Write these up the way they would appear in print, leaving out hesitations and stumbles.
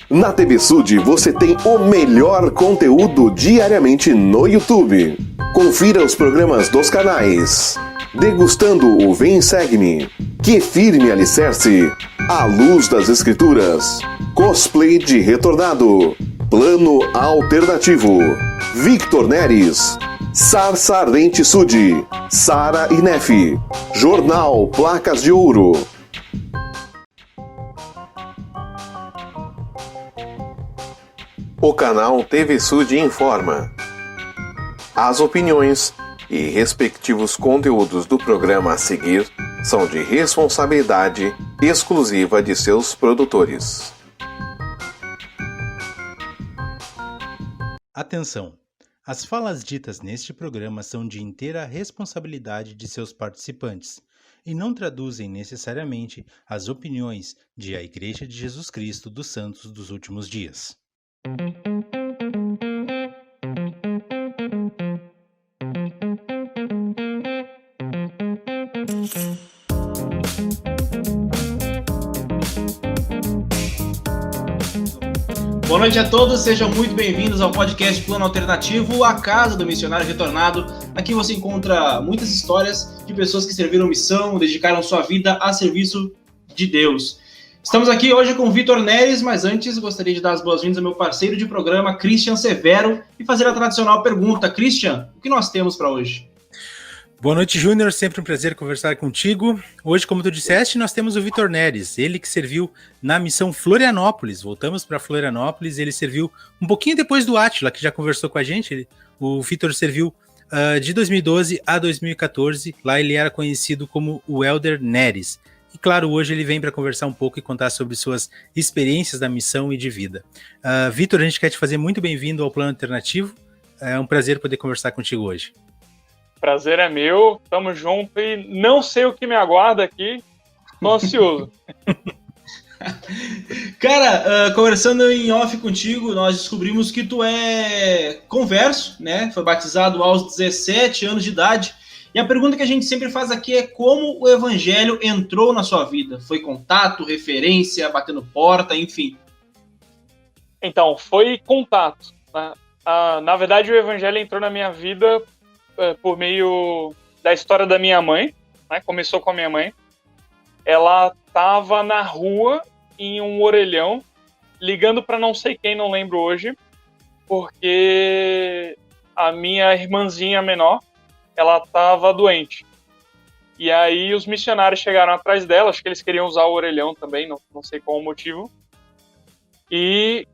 Na TV Sud você tem o melhor conteúdo diariamente no YouTube. Confira os programas dos canais Degustando o Vem Segue-me, Que Firme Alicerce, A Luz das Escrituras, Cosplay de Retornado, Plano Alternativo, Victor Neres, Sarsa Ardente Sud, Sara Inef, Jornal Placas de Ouro. O canal TV Sud informa. As opiniões e respectivos conteúdos do programa a seguir são de responsabilidade exclusiva de seus produtores. Atenção! As falas ditas neste programa são de inteira responsabilidade de seus participantes e não traduzem necessariamente as opiniões de a Igreja de Jesus Cristo dos Santos dos Últimos Dias. Boa noite a todos, sejam muito bem-vindos ao podcast Plano Alternativo, a casa do missionário retornado. Aqui você encontra muitas histórias de pessoas que serviram missão, dedicaram sua vida a serviço de Deus. Estamos aqui hoje com o Victor Neres, mas antes gostaria de dar as boas-vindas ao meu parceiro de programa, Christian Severo, e fazer a tradicional pergunta. Christian, o que nós temos para hoje? Boa noite, Júnior. Sempre um prazer conversar contigo. Hoje, como tu disseste, nós temos o Victor Neres, ele que serviu na missão Florianópolis. Voltamos para Florianópolis, ele serviu um pouquinho depois do Átila, que já conversou com a gente. O Victor serviu de 2012 a 2014. Lá ele era conhecido como o Elder Neres. E claro, hoje ele vem para conversar um pouco e contar sobre suas experiências da missão e de vida. Victor, a gente quer te fazer muito bem-vindo ao Plano Alternativo. É um prazer poder conversar contigo hoje. Prazer é meu, tamo junto e não sei o que me aguarda aqui, tô ansioso. Cara, conversando em off contigo, nós descobrimos que tu é converso, né? Foi batizado aos 17 anos de idade. E a pergunta que a gente sempre faz aqui é como o evangelho entrou na sua vida? Foi contato, referência, batendo porta, enfim? Então, foi contato, né? Na verdade, o evangelho entrou na minha vida por meio da história da minha mãe, né? Começou com a minha mãe. Ela estava na rua, em um orelhão, ligando para não sei quem, não lembro hoje, porque a minha irmãzinha menor, ela estava doente. E aí os missionários chegaram atrás dela, acho que eles queriam usar o orelhão também, não sei qual o motivo. E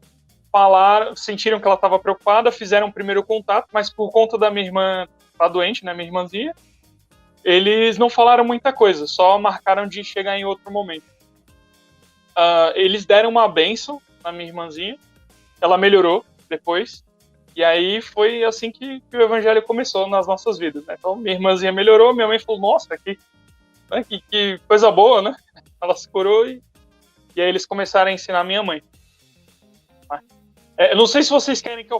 sentiram que ela estava preocupada, fizeram o primeiro contato, mas por conta da minha irmã tá doente, né, minha irmãzinha, eles não falaram muita coisa, só marcaram de chegar em outro momento. Eles deram uma bênção na minha irmãzinha, ela melhorou depois, e aí foi assim que o evangelho começou nas nossas vidas, né? Então minha irmãzinha melhorou, minha mãe falou, nossa, que coisa boa, né? Ela se curou e aí eles começaram a ensinar minha mãe. Eu não sei se vocês querem que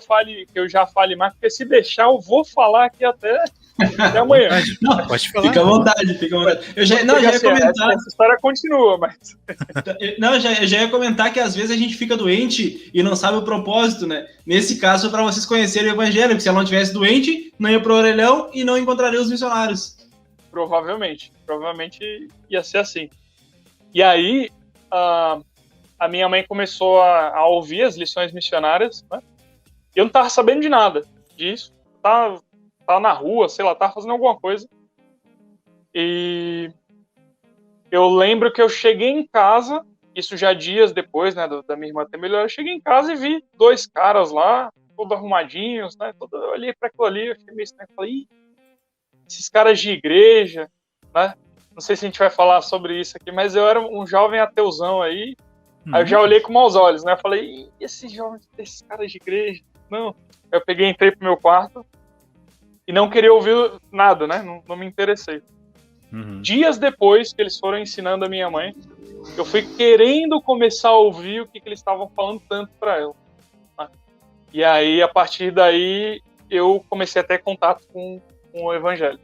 eu já fale mais, porque se deixar eu vou falar aqui até amanhã. Não, pode falar. Fica à vontade. Eu já ia comentar. Essa história continua, mas... eu já ia comentar que às vezes a gente fica doente e não sabe o propósito, né? Nesse caso, para vocês conhecerem o evangelho, porque se ela não estivesse doente, não ia pro orelhão e não encontraria os missionários. Provavelmente ia ser assim. E aí... a minha mãe começou a ouvir as lições missionárias, né? E eu não tava sabendo de nada disso. Tava na rua, sei lá, tava fazendo alguma coisa. E eu lembro que eu cheguei em casa, isso já dias depois, né, da minha irmã ter melhorado, eu cheguei em casa e vi dois caras lá, todos arrumadinhos, né? Eu olhei para aquilo ali, eu achei meio estranho, falei, esses caras de igreja, né? Não sei se a gente vai falar sobre isso aqui, mas eu era um jovem ateuzão aí. Aí eu já olhei com maus olhos, né? Eu falei, e esses caras de igreja? Não. Eu entrei pro meu quarto e não queria ouvir nada, né? Não me interessei. Uhum. Dias depois que eles foram ensinando a minha mãe, eu fui querendo começar a ouvir o que eles estavam falando tanto para ela. Né? E aí, a partir daí, eu comecei a ter contato com o evangelho.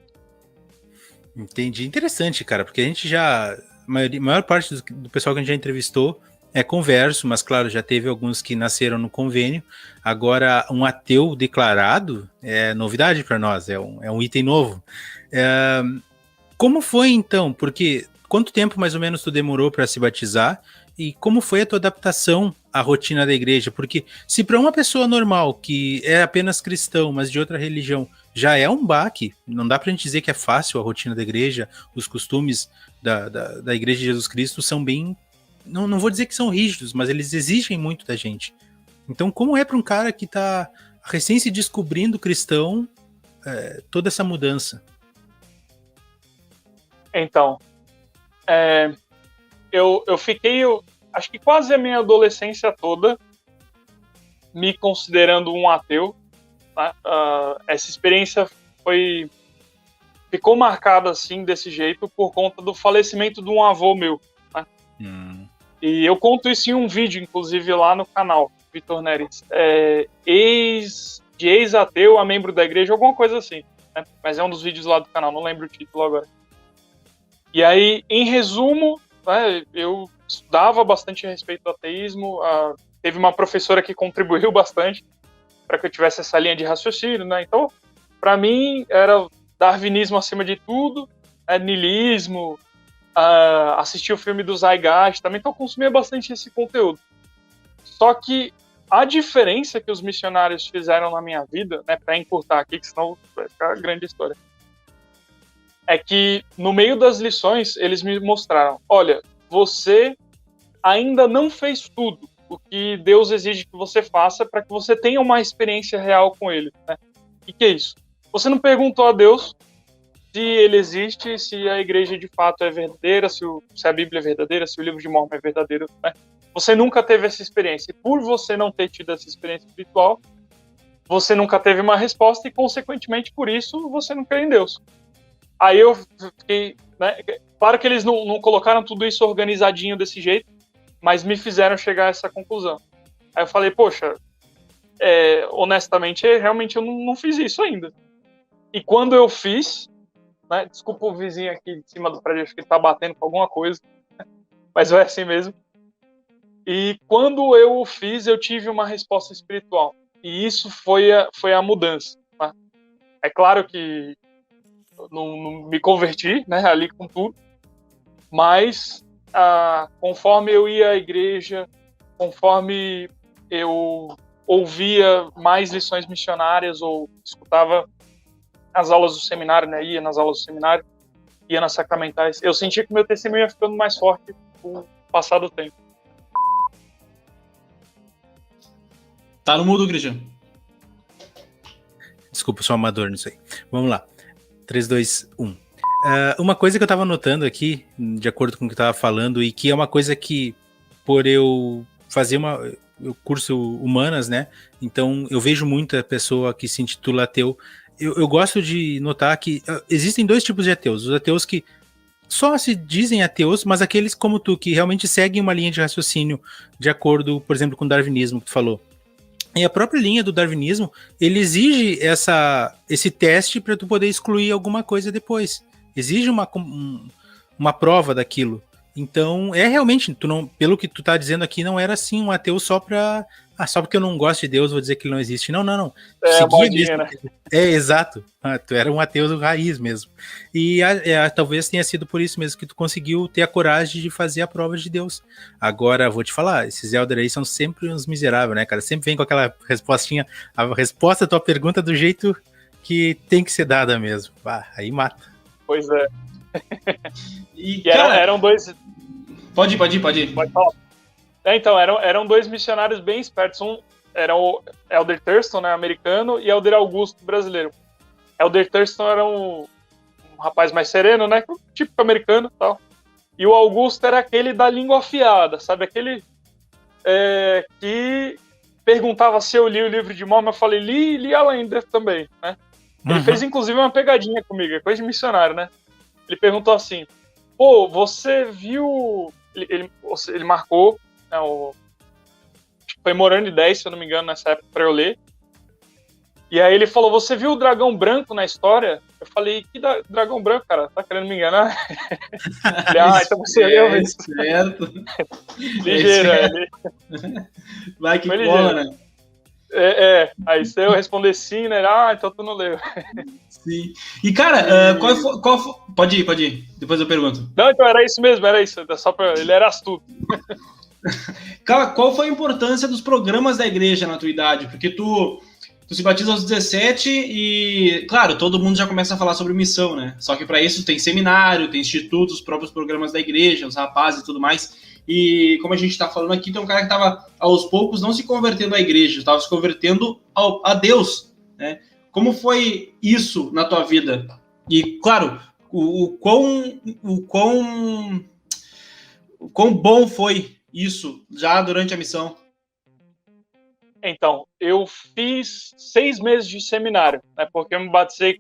Entendi. Interessante, cara, porque a gente já... A maior parte do pessoal que a gente já entrevistou é converso, mas claro, já teve alguns que nasceram no convênio. Agora, um ateu declarado é novidade para nós, é um item novo. Como foi então? Porque quanto tempo mais ou menos tu demorou para se batizar? E como foi a tua adaptação à rotina da igreja? Porque se para uma pessoa normal, que é apenas cristão, mas de outra religião, já é um baque, não dá pra gente dizer que é fácil a rotina da igreja, os costumes da Igreja de Jesus Cristo são bem... Não vou dizer que são rígidos, mas eles exigem muito da gente. Então, como é para um cara que tá recém se descobrindo cristão, toda essa mudança? Então, eu fiquei, acho que quase a minha adolescência toda me considerando um ateu. Né? Essa experiência ficou marcada assim, desse jeito, por conta do falecimento de um avô meu. Né? E eu conto isso em um vídeo, inclusive, lá no canal, Vitor Neres. De ex-ateu a membro da igreja, alguma coisa assim. Né? Mas é um dos vídeos lá do canal, não lembro o título agora. E aí, em resumo, né, eu estudava bastante a respeito do ateísmo. Teve uma professora que contribuiu bastante para que eu tivesse essa linha de raciocínio, né? Então, para mim, era darwinismo acima de tudo, niilismo, assistir o filme do Zeitgeist também, então eu consumia bastante esse conteúdo. Só que a diferença que os missionários fizeram na minha vida, né, para encurtar aqui, que senão vai ficar grande história, é que no meio das lições eles me mostraram: olha, você ainda não fez tudo o que Deus exige que você faça para que você tenha uma experiência real com Ele. Né? E que é isso? Você não perguntou a Deus se Ele existe, se a igreja de fato é verdadeira, se a Bíblia é verdadeira, se o livro de Mórmon é verdadeiro. Né? Você nunca teve essa experiência. E por você não ter tido essa experiência espiritual, você nunca teve uma resposta e, consequentemente, por isso, você não crê em Deus. Aí eu fiquei... Né? Claro que eles não colocaram tudo isso organizadinho desse jeito, mas me fizeram chegar a essa conclusão. Aí eu falei, poxa, honestamente, realmente eu não fiz isso ainda. E quando eu fiz, né, desculpa o vizinho aqui de cima do prédio, acho que ele tá batendo com alguma coisa, mas é assim mesmo. E quando eu o fiz, eu tive uma resposta espiritual. E isso foi a mudança. Tá? É claro que eu não me converti, né, ali com tudo, mas conforme eu ia à igreja, conforme eu ouvia mais lições missionárias ou escutava as aulas do seminário, né, ia nas aulas do seminário, ia nas sacramentais, eu sentia que meu testemunho ia ficando mais forte com o passar do tempo. Tá no mudo, Cristiano. Desculpa, sou amador nisso aí. Vamos lá. 3, 2, 1. Uma coisa que eu tava notando aqui, de acordo com o que eu tava falando, e que é uma coisa que, por eu fazer eu curso humanas, né? Então eu vejo muita pessoa que se intitula ateu. Eu gosto de notar que existem dois tipos de ateus. Os ateus que só se dizem ateus, mas aqueles como tu, que realmente seguem uma linha de raciocínio de acordo, por exemplo, com o darwinismo que tu falou. E a própria linha do darwinismo, ele exige esse teste para tu poder excluir alguma coisa depois. Exige uma prova daquilo. Então, realmente, pelo que tu tá dizendo aqui, não era assim um ateu só porque eu não gosto de Deus, vou dizer que ele não existe. Não. Modinha, né? Exato. Tu era um ateu do raiz mesmo. E talvez tenha sido por isso mesmo que tu conseguiu ter a coragem de fazer a prova de Deus. Agora, vou te falar, esses Elder aí são sempre uns miseráveis, né, cara? Sempre vem com aquela respostinha, a resposta à tua pergunta do jeito que tem que ser dada mesmo. Aí mata. Pois é. E cara, eram dois... Pode ir. Pode falar. Então, eram dois missionários bem espertos. Um era o Elder Thurston, né, americano, e Elder Augusto, brasileiro. Elder Thurston era um rapaz mais sereno, né, típico americano e tal. E o Augusto era aquele da língua afiada, sabe? Aquele que perguntava se eu li o livro de Mórmon. Eu falei, li a lenda também, né? Ele fez, inclusive, uma pegadinha comigo, é coisa de missionário, né? Ele perguntou assim, pô, você viu... Ele marcou, né, foi Morando de 10, se eu não me engano, nessa época, pra eu ler. E aí ele falou, você viu o dragão branco na história? Eu falei, que dragão branco, cara? Tá querendo me enganar? Falei, então você leu isso. Certo. Ligeiro, Vai que foi cola, ligeiro. né? Aí se eu responder sim, né? Então tu não leu. Sim. E, cara, qual foi... Pode ir. Depois eu pergunto. Não, então era isso mesmo, só ele era astuto. Cara, qual foi a importância dos programas da igreja na tua idade? Porque tu se batiza aos 17 e, claro, todo mundo já começa a falar sobre missão, né? Só que para isso tem seminário, tem instituto, os próprios programas da igreja, os rapazes e tudo mais. E como a gente tá falando aqui, tem um cara que tava aos poucos não se convertendo à igreja, estava se convertendo a Deus, né? Como foi isso na tua vida? E, claro, o quão bom foi isso já durante a missão? Então, eu fiz 6 meses de seminário, né? Porque eu me batizei,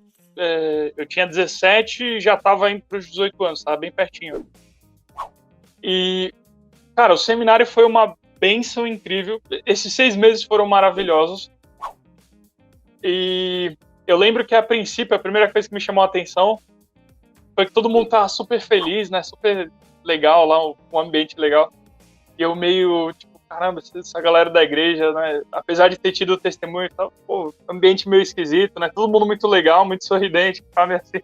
eu tinha 17 e já estava indo para os 18 anos, estava bem pertinho. E, cara, o seminário foi uma bênção incrível. Esses 6 meses foram maravilhosos. E eu lembro que, a princípio, a primeira coisa que me chamou a atenção foi que todo mundo tava super feliz, né? Super legal lá, um ambiente legal. E eu meio, tipo, caramba, essa galera da igreja, né? Apesar de ter tido o testemunho e tal, pô, ambiente meio esquisito, né? Todo mundo muito legal, muito sorridente, sabe assim.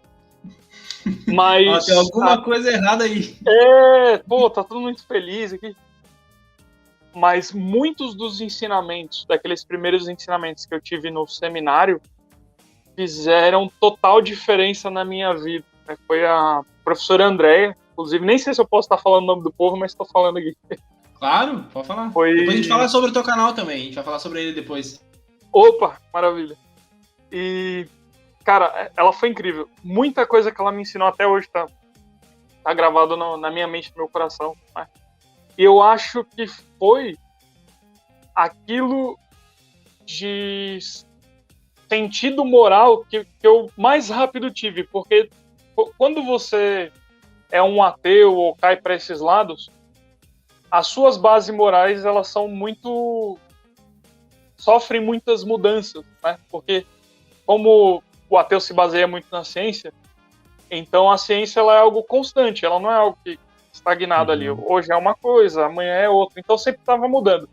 Mas... tem alguma coisa errada aí. Tá todo muito feliz aqui. Mas muitos dos ensinamentos, daqueles primeiros ensinamentos que eu tive no seminário, fizeram total diferença na minha vida. Foi a professora Andréia, inclusive, nem sei se eu posso estar falando o nome do povo, mas estou falando aqui. Claro, pode falar. Depois a gente fala sobre o teu canal também, a gente vai falar sobre ele depois. Opa, maravilha. E, cara, ela foi incrível. Muita coisa que ela me ensinou até hoje tá gravado na minha mente, no meu coração, né? E eu acho que foi aquilo de sentido moral que eu mais rápido tive, porque quando você é um ateu ou cai para esses lados, as suas bases morais, elas são sofrem muitas mudanças, né? Porque como o ateu se baseia muito na ciência, então a ciência ela é algo constante, ela não é algo que estagnado ali. Hoje é uma coisa, amanhã é outra. Então sempre estava mudando.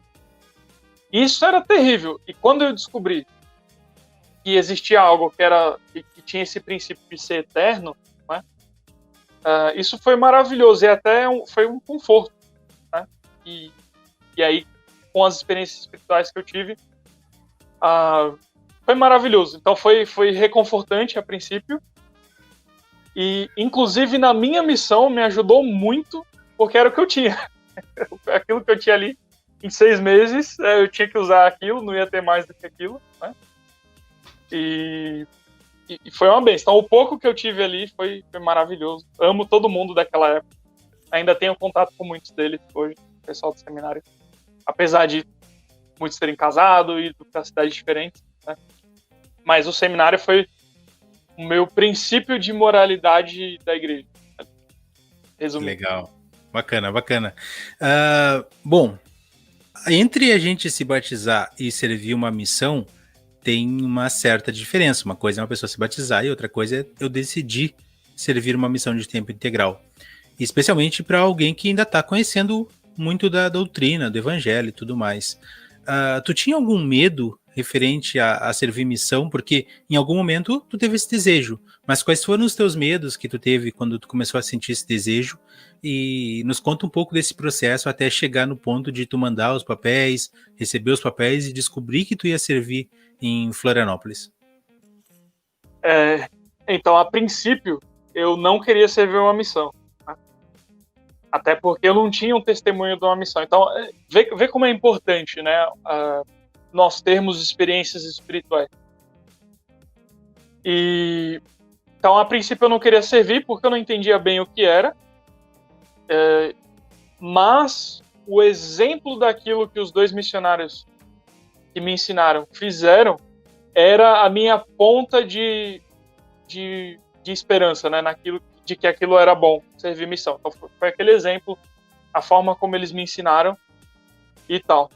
Isso era terrível. E quando eu descobri que existia algo que tinha esse princípio de ser eterno, né? Isso foi maravilhoso. E até foi um conforto, né? E aí, com as experiências espirituais que eu tive, foi maravilhoso. Então foi reconfortante a princípio. E, inclusive, na minha missão, me ajudou muito, porque era o que eu tinha. Aquilo que eu tinha ali em 6 meses, eu tinha que usar aquilo, não ia ter mais do que aquilo, né? E foi uma benção. Então, o pouco que eu tive ali foi maravilhoso. Amo todo mundo daquela época. Ainda tenho contato com muitos deles hoje, pessoal do seminário. Apesar de muitos terem casado e para cidades diferentes, né? Mas o seminário foi o meu princípio de moralidade da igreja. Resumindo. Legal. Bacana. Bom, entre a gente se batizar e servir uma missão, tem uma certa diferença. Uma coisa é uma pessoa se batizar e outra coisa é eu decidir servir uma missão de tempo integral. Especialmente para alguém que ainda está conhecendo muito da doutrina, do evangelho e tudo mais. Tu tinha algum medo referente a servir missão? Porque em algum momento tu teve esse desejo, mas quais foram os teus medos que tu teve quando tu começou a sentir esse desejo? E nos conta um pouco desse processo até chegar no ponto de tu mandar os papéis, receber os papéis e descobrir que tu ia servir em Florianópolis. Então, a princípio, eu não queria servir uma missão, né? Até porque eu não tinha um testemunho de uma missão. Então, vê como é importante, né, nós termos experiências espirituais. Então, a princípio, eu não queria servir porque eu não entendia bem o que era. Mas o exemplo daquilo que os 2 missionários que me ensinaram fizeram era a minha ponta de esperança, né, naquilo de que aquilo era bom, servir missão. Então foi aquele exemplo, a forma como eles me ensinaram e tal.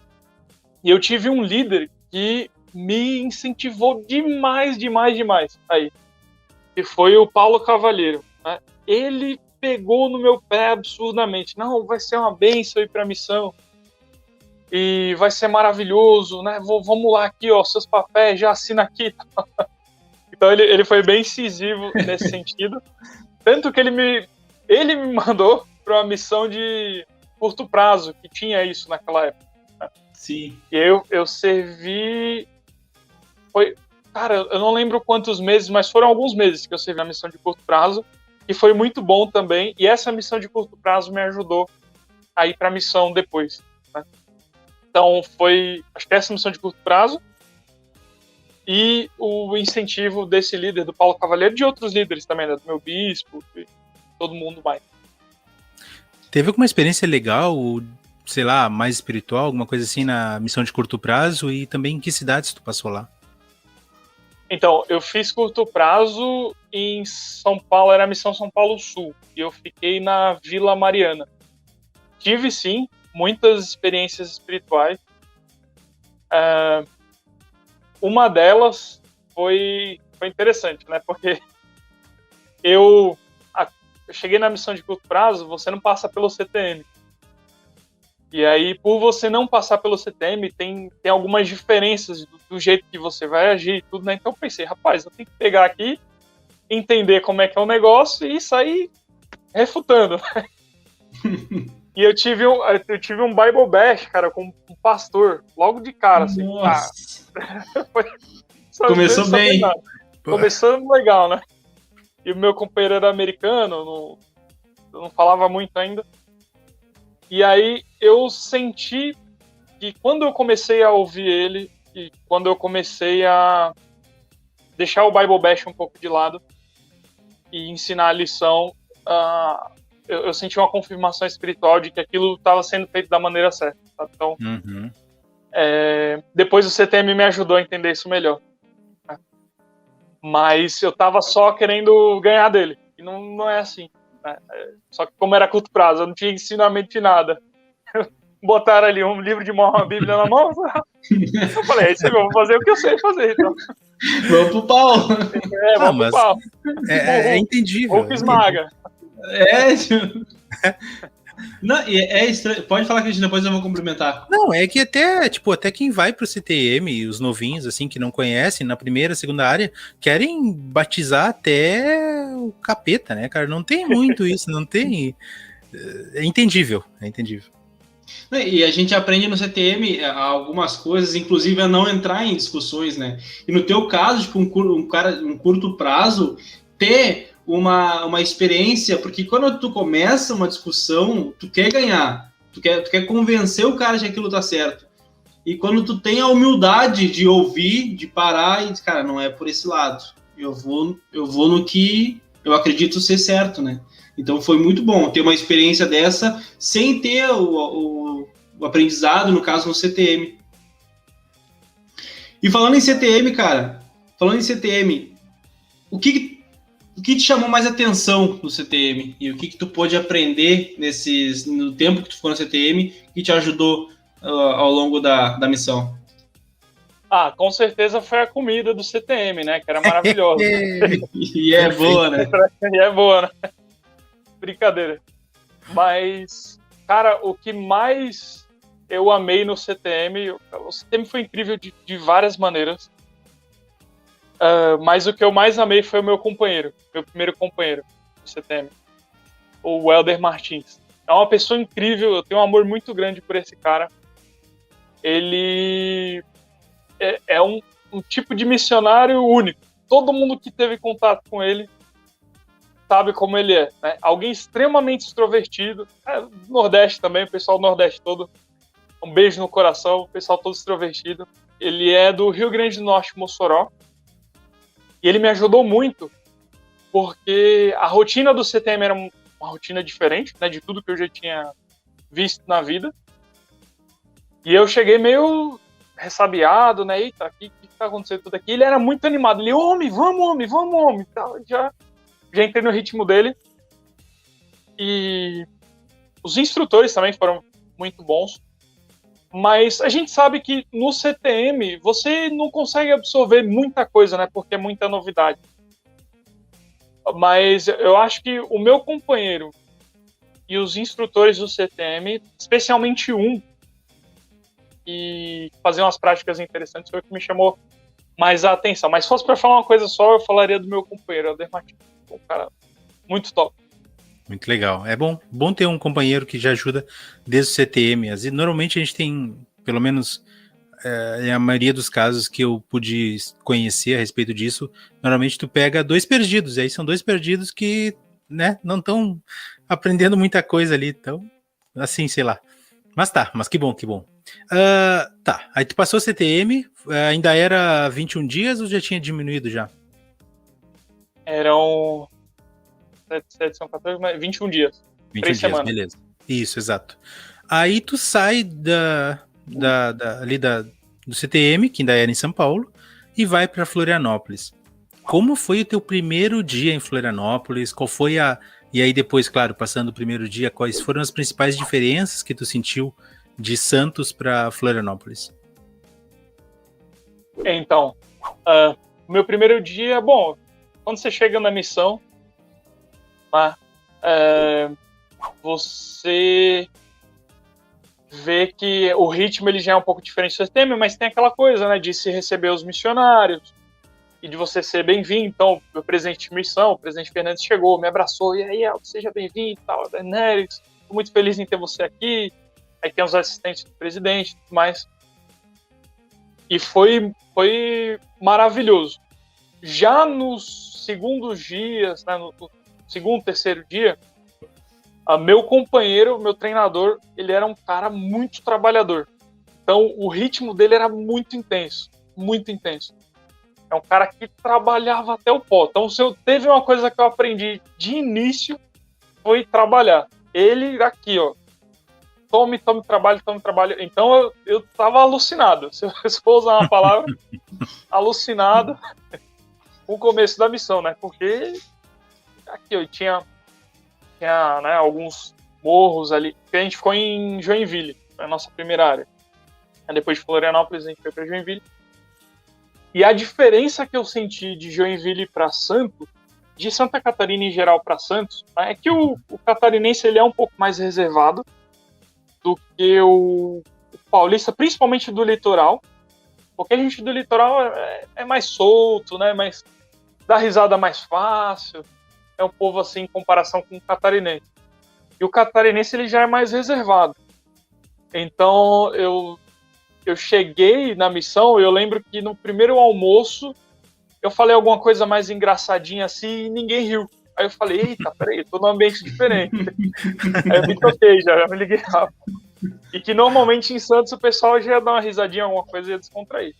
E eu tive um líder que me incentivou demais aí. que foi o Paulo Cavalheiro, né? Ele pegou no meu pé absurdamente. Não, vai ser uma bênção ir para a missão. E vai ser maravilhoso, né? Vamos lá aqui, ó, seus papéis, já assina aqui. Então ele foi bem incisivo nesse sentido. Tanto que ele me mandou para uma missão de curto prazo, que tinha isso naquela época. Né? Sim. E eu servi... Cara, eu não lembro quantos meses, mas foram alguns meses que eu servi a missão de curto prazo, e foi muito bom também. E essa missão de curto prazo me ajudou a ir para a missão depois. Né? Então foi, acho que essa missão de curto prazo e o incentivo desse líder, do Paulo Cavalheiro, de outros líderes também, né, do meu bispo, e todo mundo mais. Teve alguma experiência legal, sei lá, mais espiritual, alguma coisa assim na missão de curto prazo, e também em que cidades tu passou lá? Então, eu fiz curto prazo em São Paulo, era a missão São Paulo Sul, e eu fiquei na Vila Mariana. Tive, sim, muitas experiências espirituais. Uma delas foi interessante, né? Porque eu cheguei na missão de curto prazo, você não passa pelo CTM. E aí, por você não passar pelo CTM, tem algumas diferenças do jeito que você vai agir e tudo, né? Então eu pensei, rapaz, eu tenho que pegar aqui, entender como é que é o negócio e sair refutando. E eu tive um Bible Bash, cara, com um pastor, logo de cara, assim. Nossa. Começou bem. Começando legal, né? E o meu companheiro era americano, não falava muito ainda. E aí eu senti que quando eu comecei a ouvir ele, e quando eu comecei a deixar o Bible Bash um pouco de lado e ensinar a lição, eu senti uma confirmação espiritual de que aquilo estava sendo feito da maneira certa. Tá? Então, depois o CTM me ajudou a entender isso melhor. Né? Mas eu estava só querendo ganhar dele. E não é assim. Né? Só que como era curto prazo, eu não tinha ensinamento de nada. Botaram ali um livro de mão, uma Bíblia na mão. Eu falei, é isso aí, eu vou fazer o que eu sei fazer. Então. Vamos pro pau. Vamos pro pau. É entendível. Hulk esmaga. Não, é estranho. Pode falar, Cristina, depois eu vou complementar. Não, é que até quem vai pro CTM, os novinhos, assim, que não conhecem, na primeira, segunda área, querem batizar até o capeta, né, cara? Não tem muito isso, não tem... É entendível. E a gente aprende no CTM algumas coisas, inclusive a não entrar em discussões, né? E no teu caso, tipo, um curto prazo, ter uma experiência, porque quando tu começa uma discussão, tu quer ganhar, tu quer convencer o cara de que aquilo tá certo. E quando tu tem a humildade de ouvir, de parar e dizer, cara, não é por esse lado. Eu vou no que eu acredito ser certo, né? Então foi muito bom ter uma experiência dessa sem ter o aprendizado, no caso, no CTM. E falando em CTM, cara, o que te chamou mais atenção no CTM? E o que tu pôde aprender no tempo que tu ficou no CTM que te ajudou ao longo da missão? Com certeza foi a comida do CTM, né? Que era maravilhosa. E é boa, né? E é boa, né? Brincadeira. Mas, cara, o que mais eu amei no CTM, o CTM foi incrível de várias maneiras, mas o que eu mais amei foi o meu primeiro companheiro do CTM, o Welder Martins. É uma pessoa incrível, eu tenho um amor muito grande por esse cara. Ele é um tipo de missionário único. Todo mundo que teve contato com ele sabe como ele é, né? Alguém extremamente extrovertido, Nordeste também, o pessoal do Nordeste todo, um beijo no coração, o pessoal todo extrovertido. Ele é do Rio Grande do Norte, Mossoró, e ele me ajudou muito, porque a rotina do CTM era uma rotina diferente, né, de tudo que eu já tinha visto na vida, e eu cheguei meio ressabiado, né, eita, o que tá acontecendo tudo aqui? Ele era muito animado, ele, vamos, tal, já entrei no ritmo dele. E os instrutores também foram muito bons. Mas a gente sabe que no CTM você não consegue absorver muita coisa, né? Porque é muita novidade. Mas eu acho que o meu companheiro e os instrutores do CTM, especialmente um, que fazia umas práticas interessantes, foi o que me chamou mais a atenção. Mas se fosse para falar uma coisa só, eu falaria do meu companheiro, o Dermatino. Um cara muito top. Muito legal. É bom ter um companheiro que já ajuda desde o CTM. Normalmente a gente tem, pelo menos a maioria dos casos que eu pude conhecer a respeito disso, normalmente tu pega 2 perdidos, e aí são 2 perdidos que, né, não estão aprendendo muita coisa ali, então, assim, sei lá. Mas que bom. Tá, aí tu passou o CTM, ainda era 21 dias ou já tinha diminuído já? Eram 7 são 14, 21 dias. 21 3 dias, semanas. beleza. Isso, exato. Aí tu sai do CTM, que ainda era em São Paulo, e vai para Florianópolis. Como foi o teu primeiro dia em Florianópolis? Qual foi E aí depois, claro, passando o primeiro dia, quais foram as principais diferenças que tu sentiu de Santos para Florianópolis? Então, meu primeiro dia, bom, quando você chega na missão, você vê que o ritmo ele já é um pouco diferente do CTM, mas tem aquela coisa, né, de se receber os missionários e de você ser bem-vindo. Então, meu presidente de missão, o presidente Fernandes, chegou, me abraçou, e aí, seja bem-vindo e tal, Daenerys, estou muito feliz em ter você aqui. Aí tem os assistentes do presidente e tudo mais. E foi maravilhoso. Já nos segundos dias, né, no segundo, terceiro dia, meu companheiro, meu treinador, ele era um cara muito trabalhador. Então, o ritmo dele era muito intenso, muito intenso. É um cara que trabalhava até o pó. Então, se eu teve uma coisa que eu aprendi de início, foi trabalhar. Ele aqui, ó, tome trabalho. Então, eu tava alucinado. Se eu for usar uma palavra, alucinado com o começo da missão, né? Porque aqui, eu tinha né, alguns morros ali, que a gente ficou em Joinville, a nossa primeira área. Aí depois de Florianópolis, a gente foi para Joinville. E a diferença que eu senti de Joinville para Santos, de Santa Catarina em geral para Santos, é que o catarinense ele é um pouco mais reservado do que o paulista, principalmente do litoral, porque a gente do litoral é mais solto, né, mais, dá risada mais fácil, é um povo assim em comparação com o catarinense. E o catarinense ele já é mais reservado. Então eu cheguei na missão, eu lembro que no primeiro almoço eu falei alguma coisa mais engraçadinha assim e ninguém riu. Aí eu falei, eita, peraí, eu tô num ambiente diferente. Aí eu me toquei, já me liguei rápido. E que normalmente em Santos o pessoal já ia dar uma risadinha, alguma coisa e ia descontrair.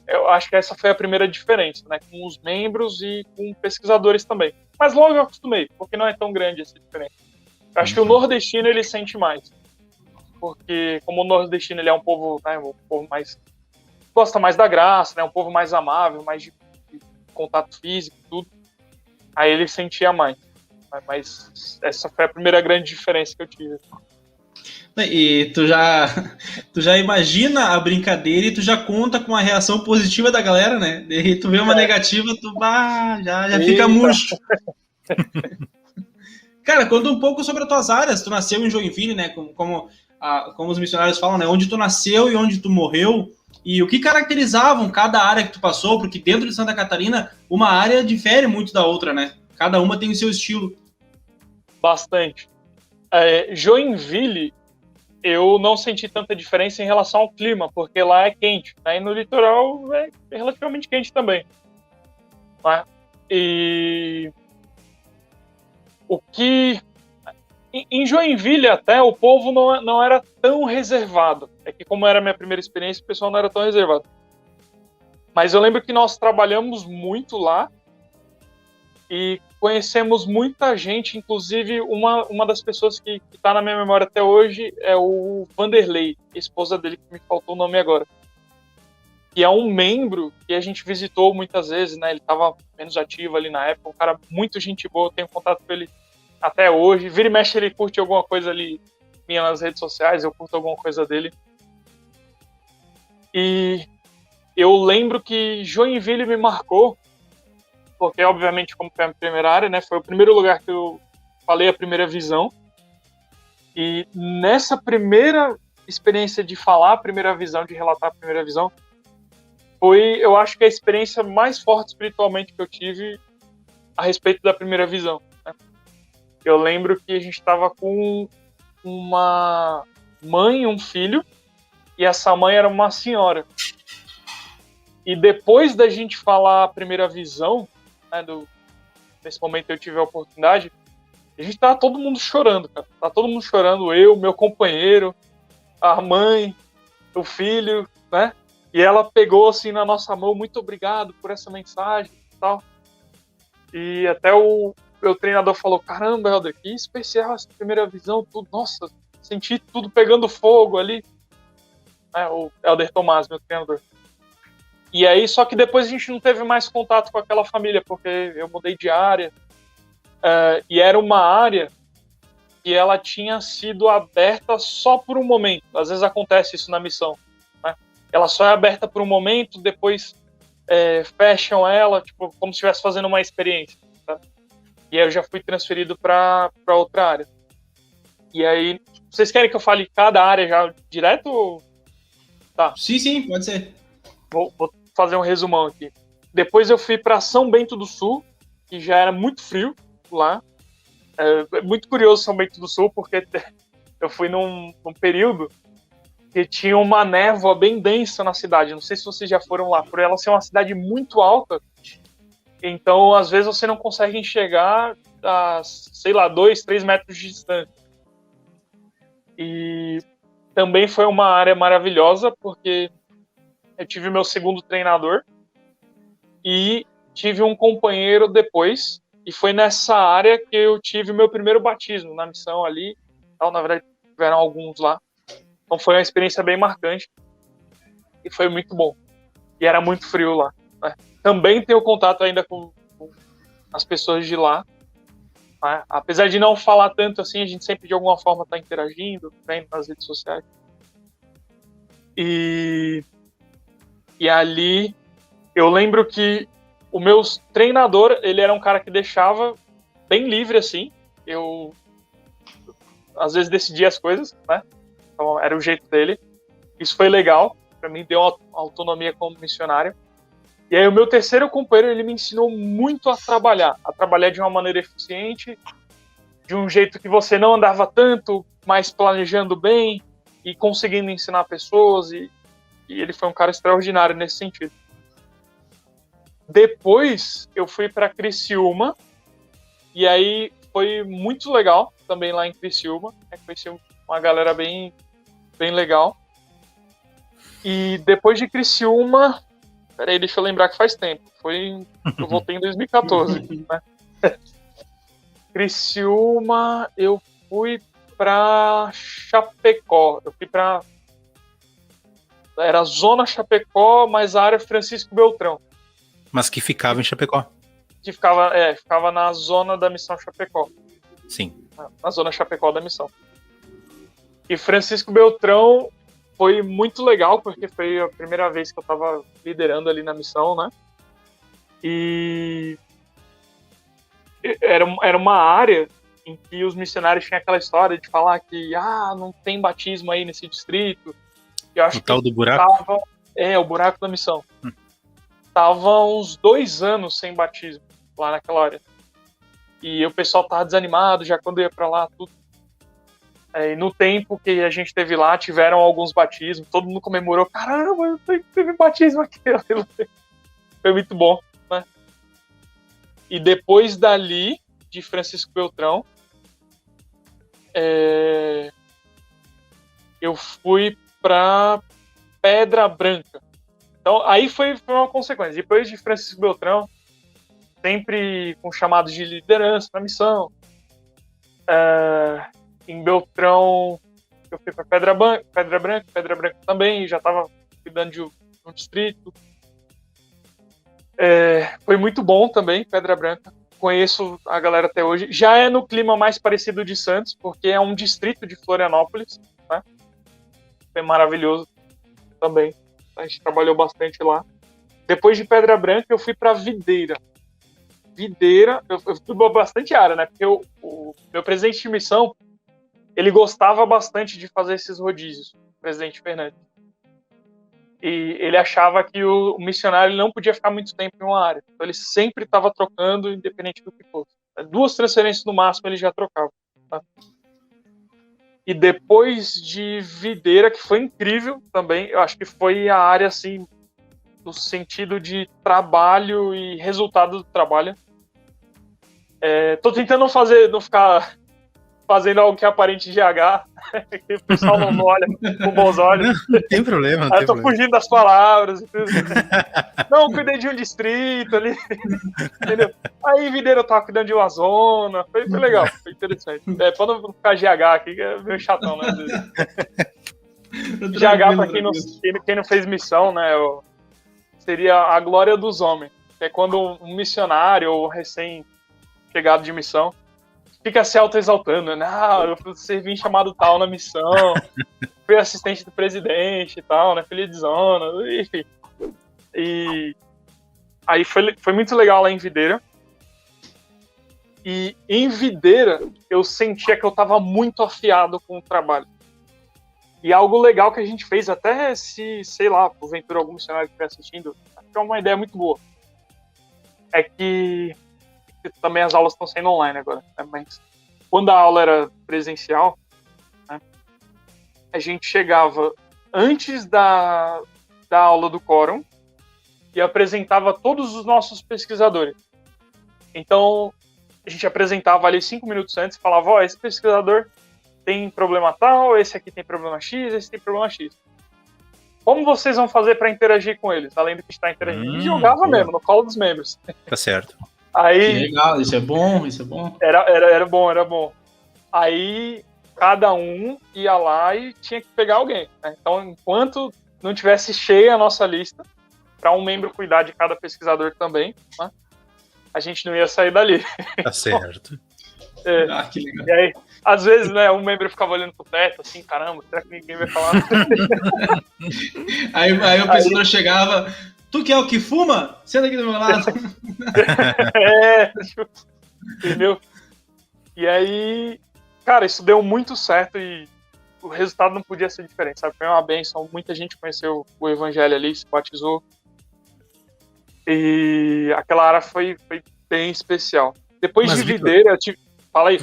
Eu acho que essa foi a primeira diferença, né? Com os membros e com pesquisadores também. Mas logo eu acostumei, porque não é tão grande essa diferença. Eu acho que o nordestino ele sente mais. Porque como o nordestino ele é um povo, né, um povo mais... gosta mais da graça, né? Um povo mais amável, mais de contato físico, tudo. Aí ele sentia mais. Mas essa foi a primeira grande diferença que eu tive. E tu já imagina a brincadeira e tu já conta com a reação positiva da galera, né? E tu vê uma negativa, tu já fica murcho. Cara, conta um pouco sobre as tuas áreas. Tu nasceu em Joinville, né? Como os missionários falam, né? Onde tu nasceu e onde tu morreu. E o que caracterizavam cada área que tu passou, porque dentro de Santa Catarina, uma área difere muito da outra, né? Cada uma tem o seu estilo. Bastante. Joinville, eu não senti tanta diferença em relação ao clima, porque lá é quente, né? E no litoral é relativamente quente também. Né? E o que... Em Joinville até, o povo não era tão reservado. É que como era a minha primeira experiência, o pessoal não era tão reservado. Mas eu lembro que nós trabalhamos muito lá e conhecemos muita gente, inclusive uma das pessoas que está na minha memória até hoje é o Vanderlei, esposa dele, que me faltou o nome agora. Que é um membro que a gente visitou muitas vezes, né? Ele estava menos ativo ali na época, um cara muito gente boa, eu tenho contato com ele até hoje. Vira e mexe, ele curte alguma coisa ali minha nas redes sociais, eu curto alguma coisa dele. E eu lembro que Joinville me marcou porque obviamente como foi a primeira área, né, foi o primeiro lugar que eu falei a primeira visão. E nessa primeira experiência de falar a primeira visão, de relatar a primeira visão, foi, eu acho que a experiência mais forte espiritualmente que eu tive a respeito da primeira visão, né? Eu lembro que a gente estava com uma mãe e um filho, e essa mãe era uma senhora. E depois da gente falar a primeira visão, né, nesse momento eu tive a oportunidade, a gente tava todo mundo chorando, cara. Tá todo mundo chorando, eu, meu companheiro, a mãe, o filho, né? E ela pegou assim na nossa mão, muito obrigado por essa mensagem e tal. E até o meu treinador falou, caramba, Helder, que especial essa primeira visão, tudo, nossa, senti tudo pegando fogo ali. O Helder Tomás, meu treinador. E aí, só que depois a gente não teve mais contato com aquela família, porque eu mudei de área. E era uma área que ela tinha sido aberta só por um momento. Às vezes acontece isso na missão, né? Ela só é aberta por um momento, depois fecham ela, tipo, como se estivesse fazendo uma experiência. Tá? E aí eu já fui transferido para outra área. E aí, vocês querem que eu fale cada área já direto? Ou... Tá. Sim, pode ser. Vou fazer um resumão aqui. Depois eu fui para São Bento do Sul, que já era muito frio lá. É muito curioso São Bento do Sul, porque eu fui num período que tinha uma névoa bem densa na cidade. Não sei se vocês já foram lá. Por ela ser uma cidade muito alta, então às vezes você não consegue enxergar a, sei lá, 2, 3 metros de distância. E também foi uma área maravilhosa, porque eu tive meu segundo treinador e tive um companheiro depois, e foi nessa área que eu tive meu primeiro batismo na missão ali. Então, na verdade, tiveram alguns lá. Então foi uma experiência bem marcante e foi muito bom. E era muito frio lá, né? Também tenho contato ainda com as pessoas de lá, né? Apesar de não falar tanto assim, a gente sempre de alguma forma está interagindo, vendo nas redes sociais. E ali eu lembro que o meu treinador, ele era um cara que deixava bem livre assim. Eu às vezes decidia as coisas, né? Então era o jeito dele. Isso foi legal, para mim deu uma autonomia como missionário. E aí o meu terceiro companheiro, ele me ensinou muito a trabalhar de uma maneira eficiente, de um jeito que você não andava tanto, mas planejando bem e conseguindo ensinar pessoas, e ele foi um cara extraordinário nesse sentido. Depois eu fui para Criciúma, e aí foi muito legal também lá em Criciúma, conheci uma galera bem legal. E depois de Criciúma, peraí, deixa eu lembrar que faz tempo, eu voltei em 2014, né? Criciúma, eu fui pra Chapecó, era Zona Chapecó, mas a área Francisco Beltrão. Mas que ficava em Chapecó. Que ficava na zona da missão Chapecó. Sim. Na zona Chapecó da missão. E Francisco Beltrão foi muito legal, porque foi a primeira vez que eu estava liderando ali na missão, né? E era uma área em que os missionários tinham aquela história de falar que não tem batismo aí nesse distrito. Eu acho o tal do buraco? O buraco da missão. Tava uns 2 anos sem batismo lá naquela área. E o pessoal tava desanimado já quando ia pra lá, tudo. E no tempo que a gente teve lá, tiveram alguns batismos, todo mundo comemorou, caramba, teve batismo aqui. Foi muito bom, né? E depois dali, de Francisco Beltrão, eu fui pra Pedra Branca. Então, aí foi uma consequência. Depois de Francisco Beltrão, sempre com chamados de liderança na missão. Em Beltrão, eu fui para Pedra Branca também, já estava cuidando de um distrito. Foi muito bom também, Pedra Branca. Conheço a galera até hoje. Já é no clima mais parecido de Santos, porque é um distrito de Florianópolis, né? Foi maravilhoso também. A gente trabalhou bastante lá. Depois de Pedra Branca, eu fui para Videira. Videira, eu fui bastante área, né? Porque o meu presidente de missão, ele gostava bastante de fazer esses rodízios, o presidente Fernandes. E ele achava que o missionário não podia ficar muito tempo em uma área. Então ele sempre estava trocando, independente do que fosse. 2 transferências no máximo ele já trocava. Tá? E depois de Videira, que foi incrível também, eu acho que foi a área, assim, no sentido de trabalho e resultado do trabalho. Tô tentando não ficar fazendo algo que é aparente GH, que o pessoal não olha com bons olhos. Não tem problema, Eu tô fugindo das palavras e tudo. Não, cuidei de um distrito ali, entendeu? Aí Videira eu tava cuidando de uma zona, foi legal, foi interessante. Pra não ficar GH aqui, que é meio chatão, né? GH, pra quem não fez missão, né, seria a glória dos homens, que é quando um missionário ou recém-chegado de missão fica se auto-exaltando, né? Eu servi em chamado tal na missão, fui assistente do presidente e tal, né? Filho de zona, enfim. E aí foi muito legal lá em Videira. E em Videira, eu sentia que eu tava muito afiado com o trabalho. E algo legal que a gente fez, até se, sei lá, porventura algum missionário que estiver assistindo, acho que é uma ideia muito boa. É que também as aulas estão sendo online agora, né? Mas quando a aula era presencial, né, a gente chegava antes da aula do quórum e apresentava todos os nossos pesquisadores. Então, a gente apresentava ali 5 minutos antes e falava, esse pesquisador tem problema tal, esse aqui tem problema X, esse tem problema X. Como vocês vão fazer para interagir com eles, além do que está interagindo? E jogava mesmo, no colo dos membros. Tá certo. Aí, legal, isso é bom. Era bom. Aí cada um ia lá e tinha que pegar alguém, né? Então, enquanto não tivesse cheia a nossa lista, para um membro cuidar de cada pesquisador também, né, a gente não ia sair dali. Tá certo. Que legal. E aí, às vezes, né, um membro ficava olhando pro teto, assim, caramba, será que ninguém vai falar? aí o pesquisador chegava... Tu que é o que fuma? Senta aqui do meu lado. Entendeu? E aí, cara, isso deu muito certo e o resultado não podia ser diferente, sabe? Foi uma bênção, muita gente conheceu o evangelho ali, se batizou. E aquela área foi bem especial. Depois de Videira, eu tive... Fala aí.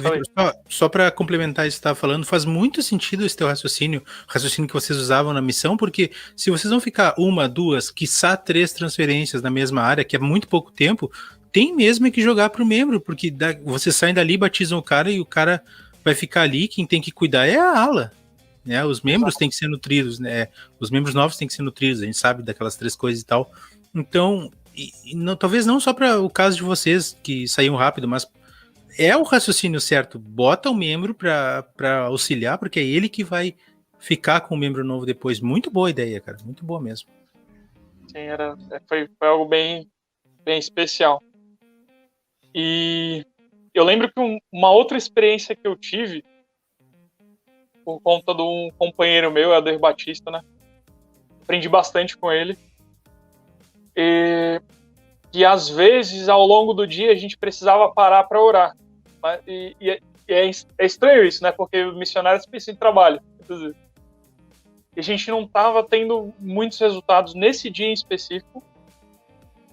Só para complementar isso que você estava falando, faz muito sentido esse teu raciocínio que vocês usavam na missão, porque se vocês vão ficar 1, 2, quiçá 3 transferências na mesma área, que é muito pouco tempo, tem mesmo que jogar para o membro, porque vocês saem dali, batizam o cara e o cara vai ficar ali, quem tem que cuidar é a ala. Né? Os membros têm que ser nutridos, né? Os membros novos têm que ser nutridos, a gente sabe daquelas 3 coisas e tal. Então, talvez não só para o caso de vocês que saíam rápido, mas é o raciocínio certo, bota o membro para auxiliar, porque é ele que vai ficar com o membro novo depois. Muito boa ideia, cara, muito boa mesmo. Sim, foi algo bem, bem especial. E eu lembro que uma outra experiência que eu tive, por conta de um companheiro meu, Helder Batista, né? Aprendi bastante com ele. E às vezes, ao longo do dia, a gente precisava parar para orar. E é estranho isso, né? Porque o missionário precisa de trabalho. E a gente não estava tendo muitos resultados nesse dia em específico.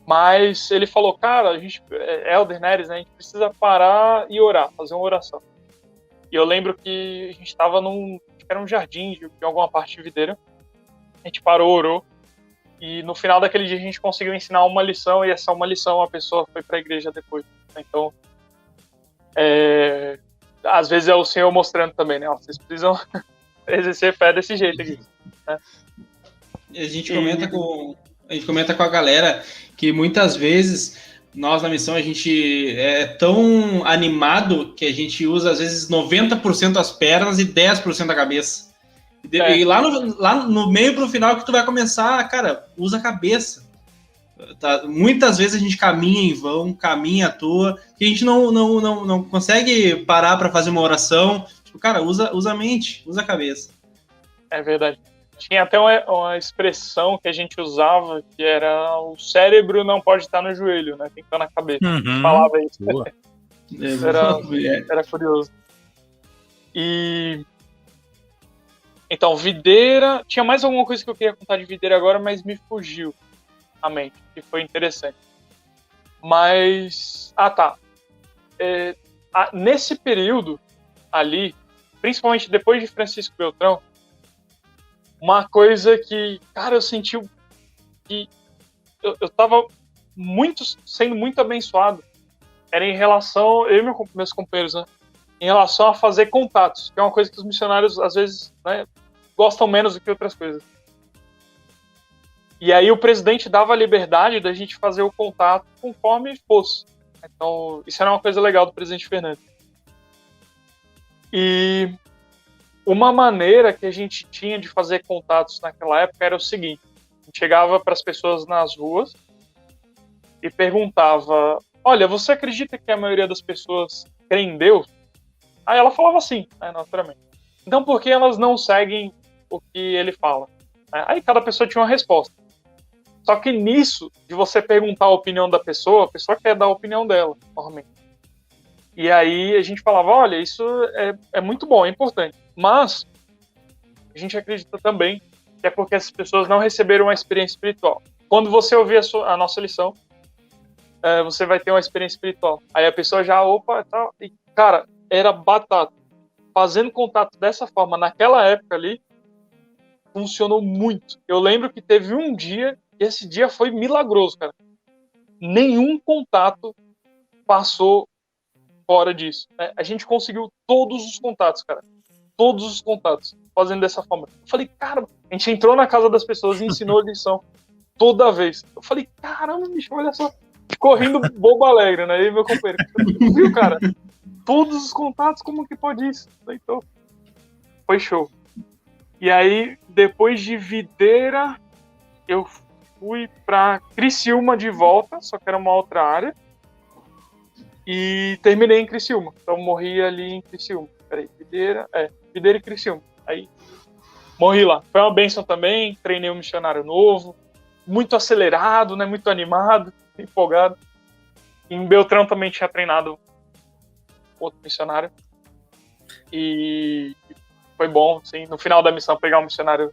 Mas ele falou, cara, a gente, Helder Neres, né? A gente precisa parar e orar, fazer uma oração. E eu lembro que a gente estava era um jardim de alguma parte de Videira. A gente parou, orou. E no final daquele dia a gente conseguiu ensinar uma lição, e essa uma lição a pessoa foi para a igreja depois. Então, às vezes é o Senhor mostrando também, né? Vocês precisam exercer fé desse jeito aqui. Né? A gente comenta com a galera que muitas vezes nós na missão a gente é tão animado que a gente usa às vezes 90% as pernas e 10% a cabeça. E lá no meio pro final que tu vai começar, cara, usa a cabeça. Tá? Muitas vezes a gente caminha em vão, caminha à toa, que a gente não consegue parar para fazer uma oração. Tipo, cara, usa a mente, usa a cabeça. É verdade. Tinha até uma expressão que a gente usava, que era o cérebro não pode estar no joelho, né? Tem que estar na cabeça. Falava isso. Boa. Era curioso. E... Então, videira... Tinha mais alguma coisa que eu queria contar de videira agora, mas me fugiu a mente, que foi interessante. Mas... tá. Nesse período ali, principalmente depois de Francisco Beltrão, uma coisa que, cara, eu senti que eu tava sendo muito abençoado. Era em relação, eu e meus companheiros, né? Em relação a fazer contatos, que é uma coisa que os missionários, às vezes, né, gostam menos do que outras coisas. E aí o presidente dava a liberdade da gente fazer o contato conforme fosse. Então, isso era uma coisa legal do presidente Fernando. E uma maneira que a gente tinha de fazer contatos naquela época era o seguinte: a gente chegava para as pessoas nas ruas e perguntava: olha, você acredita que a maioria das pessoas crê em Deus? Aí ela falava sim, né, naturalmente. Então por que elas não seguem o que ele fala? Aí cada pessoa tinha uma resposta. Só que nisso, de você perguntar a opinião da pessoa, a pessoa quer dar a opinião dela, normalmente. E aí a gente falava: olha, isso é muito bom, é importante. Mas a gente acredita também que é porque essas pessoas não receberam uma experiência espiritual. Quando você ouvir a nossa lição, você vai ter uma experiência espiritual. Aí a pessoa já, opa, tal. E, cara, era batata. Fazendo contato dessa forma, naquela época ali, funcionou muito. Eu lembro que teve um dia, e esse dia foi milagroso, cara. Nenhum contato passou fora disso. Né? A gente conseguiu todos os contatos, cara. Todos os contatos, fazendo dessa forma. Eu falei, cara, a gente entrou na casa das pessoas e ensinou a lição toda vez. Eu falei, caramba, bicho, olha só. Correndo bobo alegre, né? E meu companheiro, viu, cara? Todos os contatos, como que pode isso? Então, foi show. E aí, depois de Videira, eu fui pra Criciúma de volta, só que era uma outra área. E terminei em Criciúma. Então, morri ali em Criciúma. Peraí, Videira e Criciúma. Aí, morri lá. Foi uma bênção também, treinei um missionário novo, muito acelerado, né? Muito animado, empolgado. Em Beltrão também tinha treinado outro missionário. E foi bom, assim, no final da missão, pegar um missionário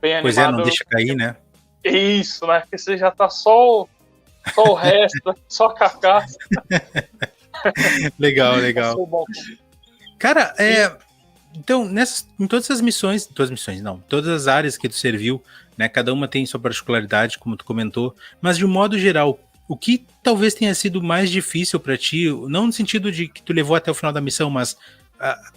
bem animado. Pois não deixa cair, né? Isso, né? Porque você já tá só o resto, só a carcaça. Legal, legal. Foi bom. Cara, então, em todas as missões, todas as áreas que tu serviu, né? Cada uma tem sua particularidade, como tu comentou, mas de um modo geral, o que talvez tenha sido mais difícil para ti, não no sentido de que tu levou até o final da missão, mas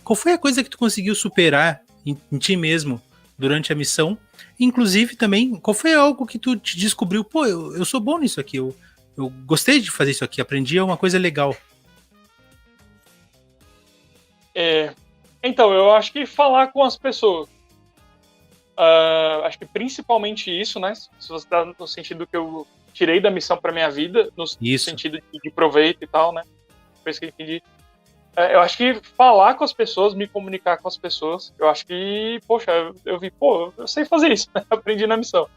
qual foi a coisa que tu conseguiu superar em ti mesmo durante a missão? Inclusive também, qual foi algo que tu te descobriu, pô, eu sou bom nisso aqui, eu gostei de fazer isso aqui, aprendi uma coisa legal. Então, eu acho que falar com as pessoas. Acho que principalmente isso, né? Se você tá no sentido que eu tirei da missão para minha vida, no sentido de proveito e tal, né? Foi isso que eu entendi. Eu acho que falar com as pessoas, me comunicar com as pessoas, eu acho que, poxa, eu vi, eu sei fazer isso, né? Aprendi na missão.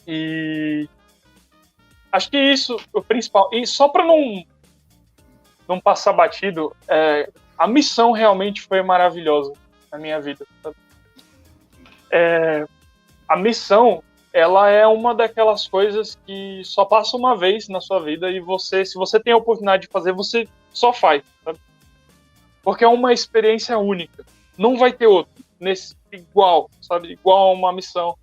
E acho que isso é o principal. E só para não passar batido, a missão realmente foi maravilhosa na minha vida. Sabe? A missão, ela é uma daquelas coisas que só passa uma vez na sua vida e se você tem a oportunidade de fazer, você só faz, sabe? Porque é uma experiência única. Não vai ter outro igual a uma missão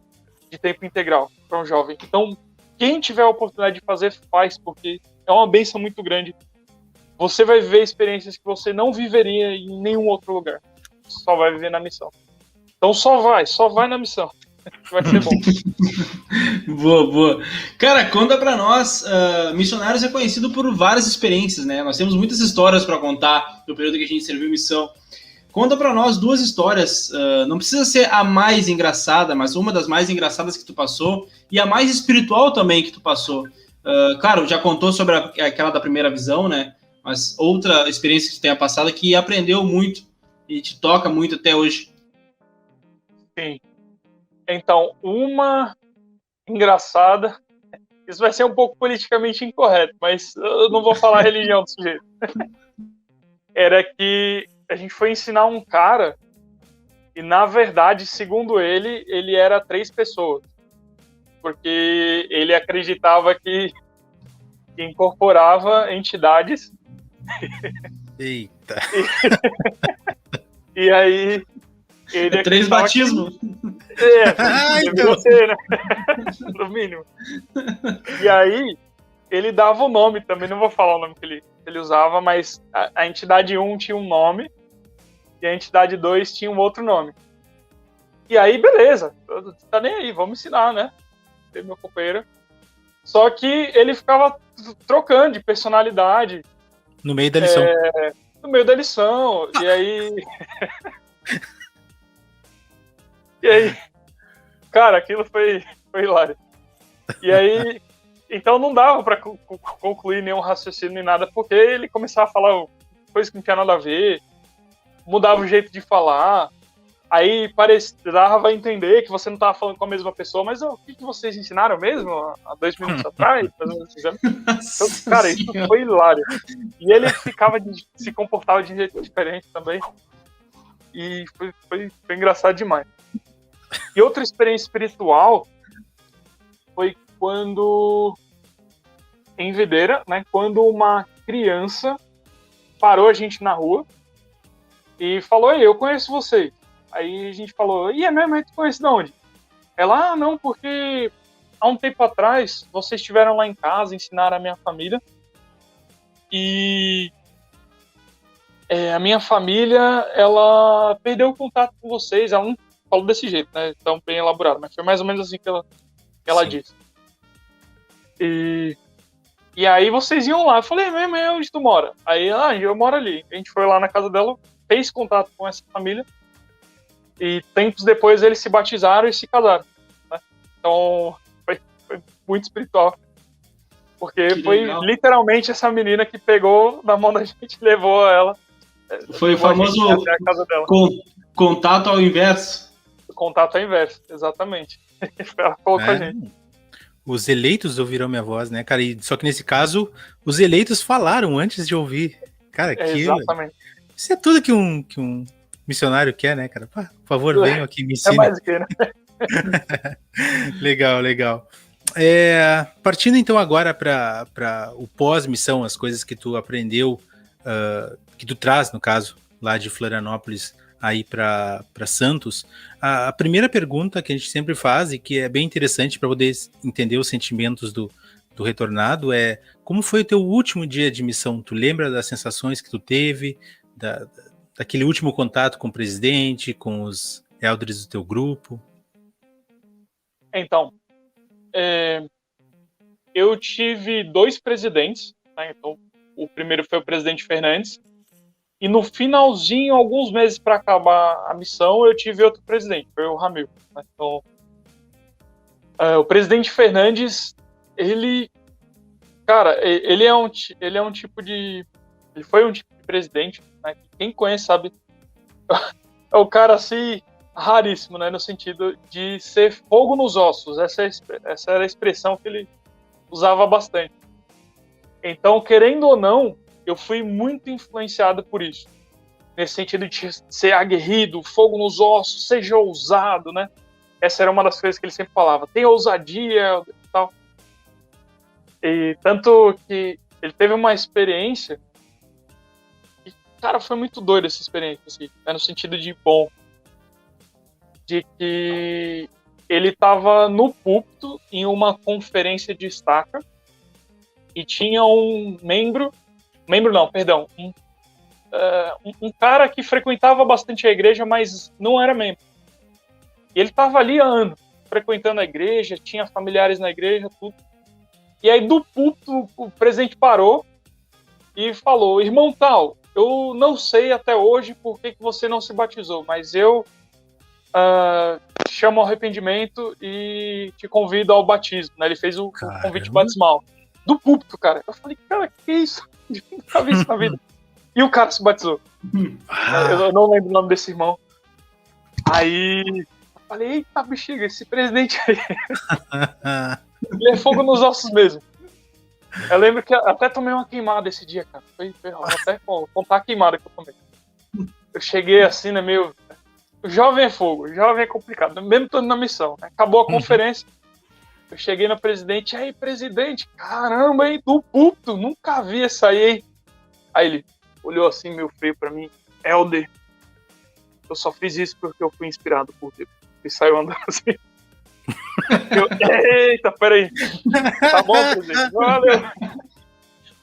de tempo integral para um jovem. Então, quem tiver a oportunidade de fazer, faz, porque é uma bênção muito grande. Você vai viver experiências que você não viveria em nenhum outro lugar. Só vai viver na missão. Então só vai na missão. Vai ser bom. Boa. Cara, conta pra nós, Missionários é conhecido por várias experiências, né? Nós temos muitas histórias pra contar do período que a gente serviu missão. Conta pra nós 2 histórias, não precisa ser a mais engraçada, mas uma das mais engraçadas que tu passou e a mais espiritual também que tu passou. Claro, já contou sobre aquela da primeira visão, né? Mas outra experiência que tu tenha passado que aprendeu muito e te toca muito até hoje. Sim. Então, uma engraçada, isso vai ser um pouco politicamente incorreto, mas eu não vou falar a religião desse jeito. Era que a gente foi ensinar um cara e, na verdade, segundo ele era 3 pessoas. Porque ele acreditava que incorporava entidades. Eita. E aí... Ele 3 batismos? Deveria ser, né? No mínimo. E aí, ele dava o nome também, não vou falar o nome que ele usava, mas a entidade 1 tinha um nome e a entidade 2 tinha um outro nome. E aí, beleza, tá nem aí, vamos ensinar, né? Meu companheiro. Só que ele ficava trocando de personalidade. No meio da lição. No meio da lição. E aí... E aí, cara, aquilo foi hilário. E aí, então não dava pra concluir nenhum raciocínio nem nada, porque ele começava a falar coisas que não tinha nada a ver, mudava o jeito de falar, aí dava a entender que você não estava falando com a mesma pessoa, mas o que vocês ensinaram mesmo há 2 minutos atrás? Então, cara, isso foi hilário. E ele se comportava de um jeito diferente também, e foi engraçado demais. E outra experiência espiritual foi em Videira, né, quando uma criança parou a gente na rua e falou: "Ei, eu conheço você". Aí a gente falou: "E é mesmo? Aí tu conhece de onde?" Ela: "Ah, não, porque há um tempo atrás vocês estiveram lá em casa, ensinaram a minha família e a minha família, ela perdeu o contato com vocês". Ela não falou desse jeito, né? Tão bem elaborado, mas foi mais ou menos assim que ela disse. E aí vocês iam lá. Eu falei: "Mesmo, onde tu mora?" Aí ela: "Eu moro ali". A gente foi lá na casa dela, fez contato com essa família e tempos depois eles se batizaram e se casaram, né? Então foi muito espiritual, porque que foi legal. Literalmente essa menina que pegou na mão da gente e levou ela. Foi o famoso até a casa dela. Contato ao inverso. Contato ao inverso, exatamente. Ela falou com a gente. Os eleitos ouviram minha voz, né, cara? Só que nesse caso, os eleitos falaram antes de ouvir. Cara, Exatamente. Isso é tudo que um missionário quer, né, cara? Por favor, venham aqui, me ensinem. É mais do que, né? Legal. Partindo então agora para o pós-missão, as coisas que tu aprendeu, que tu traz, no caso, lá de Florianópolis aí para Santos, a primeira pergunta que a gente sempre faz e que é bem interessante para poder entender os sentimentos do retornado é: como foi o teu último dia de missão? Tu lembra das sensações que tu teve, daquele último contato com o presidente, com os elders do teu grupo? Então, eu tive 2 presidentes, né? Então, o primeiro foi o presidente Fernandes, e no finalzinho, alguns meses para acabar a missão, eu tive outro presidente, foi o Ramil, né? Então, o presidente Fernandes, ele foi um tipo de presidente, né, que quem conhece sabe, é o cara assim raríssimo, né, no sentido de ser fogo nos ossos. Essa era a expressão que ele usava bastante. Então, querendo ou não, eu fui muito influenciado por isso, nesse sentido de ser aguerrido, fogo nos ossos, seja ousado, né? Essa era uma das coisas que ele sempre falava: tenha ousadia e tal. E tanto que ele teve uma experiência e, cara, foi muito doida essa experiência, assim, né, no sentido de bom, de que ele estava no púlpito em uma conferência de estaca e tinha um um cara que frequentava bastante a igreja, mas não era membro. E ele estava ali há anos, frequentando a igreja, tinha familiares na igreja, tudo. E aí do púlpito o presidente parou e falou: irmão tal, eu não sei até hoje por que você não se batizou, mas eu te chamo ao arrependimento e te convido ao batismo, né? Ele fez o convite batismal. Do púlpito, cara. Eu falei: cara, que isso? Nunca vi isso na vida. E o cara se batizou. Eu não lembro o nome desse irmão. Aí Falei, eita bexiga, esse presidente aí, ele é fogo nos ossos mesmo. Eu lembro que até tomei uma queimada esse dia, cara. Foi até contar a queimada que eu tomei. Eu cheguei assim, né, meio... O jovem é fogo, o jovem é complicado, mesmo estando na missão, né? Acabou a conferência, eu cheguei na presidente, aí, presidente, caramba, hein, do púlpito, nunca vi essa aí, hein? Aí ele olhou assim, meio feio pra mim, Helder, eu só fiz isso porque eu fui inspirado por Deus. E saiu andando assim. Eita, peraí. Tá bom, presidente. Valeu.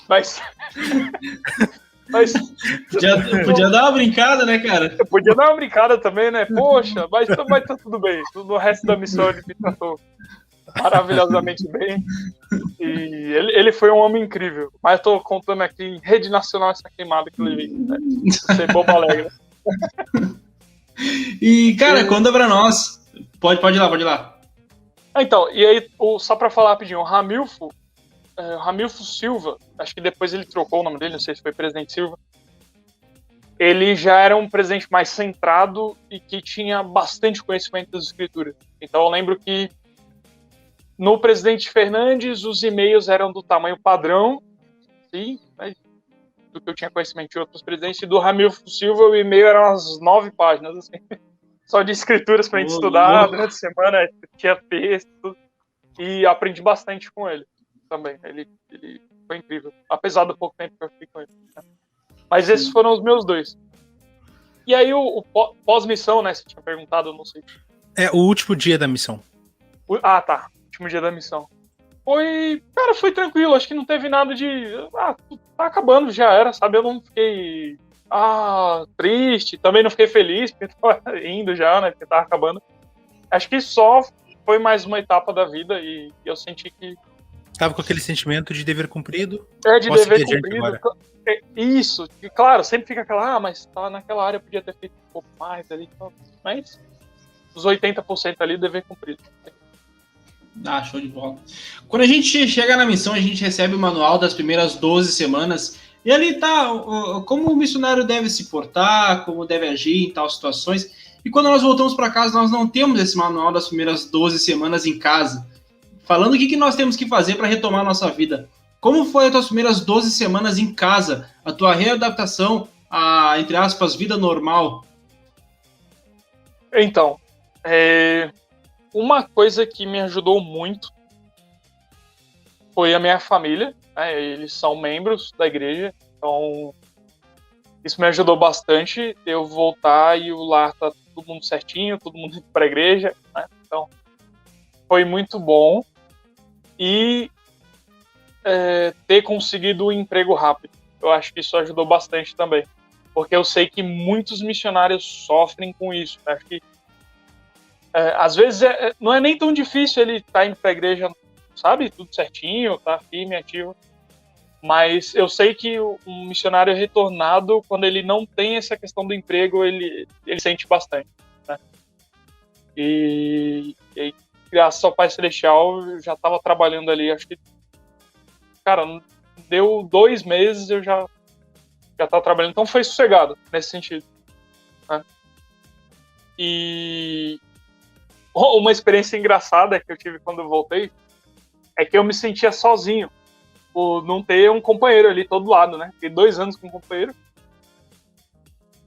Mas Podia dar uma brincada, né, cara? eu podia dar uma brincada também, né? Poxa, mas tá tudo bem. No resto da missão ele me tratou maravilhosamente bem. E ele foi um homem incrível. Mas eu tô contando aqui em rede nacional essa queimada que eu levei. Né? Ser bobo alegre. E, cara, conta pra nós. Pode ir lá. Então, e aí, só pra falar rapidinho, o Ramilfo Silva, acho que depois ele trocou o nome dele, não sei se foi Presidente Silva, ele já era um presidente mais centrado e que tinha bastante conhecimento das escrituras. Então eu lembro que no presidente Fernandes os e-mails eram do tamanho padrão, sim, né, do que eu tinha conhecimento de outros presidentes, e do Ramilfo Silva o e-mail era umas 9 páginas, assim, só de escrituras pra gente estudar durante a semana, tinha texto, e aprendi bastante com ele também. Ele foi incrível, apesar do pouco tempo que eu fiquei com ele. Né? Mas esses foram os meus dois. E aí o pós-missão, né? Você tinha perguntado, eu não sei. É o último dia da missão. Tá. Último dia da missão. Foi tranquilo. Acho que não teve nada de... tá acabando, já era, sabe? Eu não fiquei... triste. Também não fiquei feliz, porque tava indo já, né? Porque tava acabando. Acho que só foi mais uma etapa da vida e eu senti que... Tava com aquele sentimento de dever cumprido. De dever cumprido. Isso. E claro, sempre fica aquela, mas tava naquela área, podia ter feito um pouco mais ali. Mas os 80% ali, dever cumprido. Show de bola. Quando a gente chega na missão, a gente recebe o manual das primeiras 12 semanas. E ali tá como o missionário deve se portar, como deve agir em tais situações. E quando nós voltamos para casa, nós não temos esse manual das primeiras 12 semanas em casa. Falando o que nós temos que fazer para retomar a nossa vida. Como foi as tuas primeiras 12 semanas em casa? A tua readaptação à, entre aspas, vida normal? Então, uma coisa que me ajudou muito foi a minha família. Né? Eles são membros da igreja, então isso me ajudou bastante. Eu voltar e o lar tá todo mundo certinho, todo mundo indo para a igreja. Né? Então, foi muito bom. E ter conseguido um emprego rápido. Eu acho que isso ajudou bastante também. Porque eu sei que muitos missionários sofrem com isso. Né? Acho que às vezes não é nem tão difícil ele estar indo para a igreja, sabe? Tudo certinho, tá firme, ativo. Mas eu sei que um missionário retornado, quando ele não tem essa questão do emprego, ele sente bastante. Né? E graças ao Pai Celestial, eu já estava trabalhando ali, acho que, cara, deu 2 meses, eu já estava trabalhando, então foi sossegado, nesse sentido. Né? E uma experiência engraçada que eu tive quando eu voltei, é que eu me sentia sozinho, por não ter um companheiro ali todo lado, né? Fiquei 2 anos com um companheiro,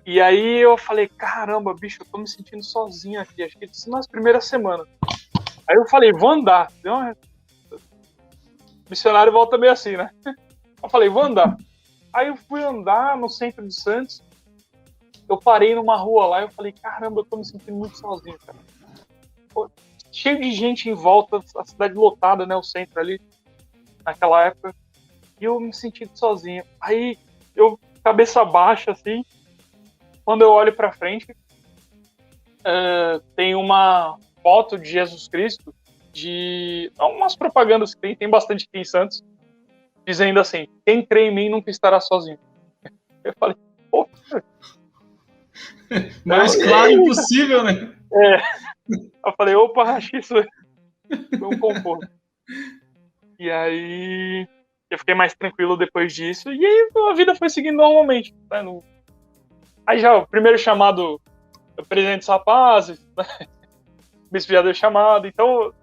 e aí eu falei, caramba, bicho, eu tô me sentindo sozinho aqui, acho que isso nas primeiras semanas. Aí eu falei, vou andar. Missionário volta meio assim, né? Eu falei, vou andar. Aí eu fui andar no centro de Santos. Eu parei numa rua lá e eu falei, caramba, eu tô me sentindo muito sozinho, cara. Pô, cheio de gente em volta, a cidade lotada, né? O centro ali, naquela época. E eu me senti sozinho. Aí eu, cabeça baixa, assim, quando eu olho pra frente, tem uma foto de Jesus Cristo, de umas propagandas que tem bastante aqui em Santos, dizendo assim, quem crê em mim nunca estará sozinho. Eu falei, pô. Mais claro impossível, né? Eu falei, opa, acho que isso foi um conforto. E aí eu fiquei mais tranquilo depois disso, e aí a vida foi seguindo normalmente. Né? Aí já o primeiro chamado, o presidente dos rapazes, né? bispo já deu chamado. Então,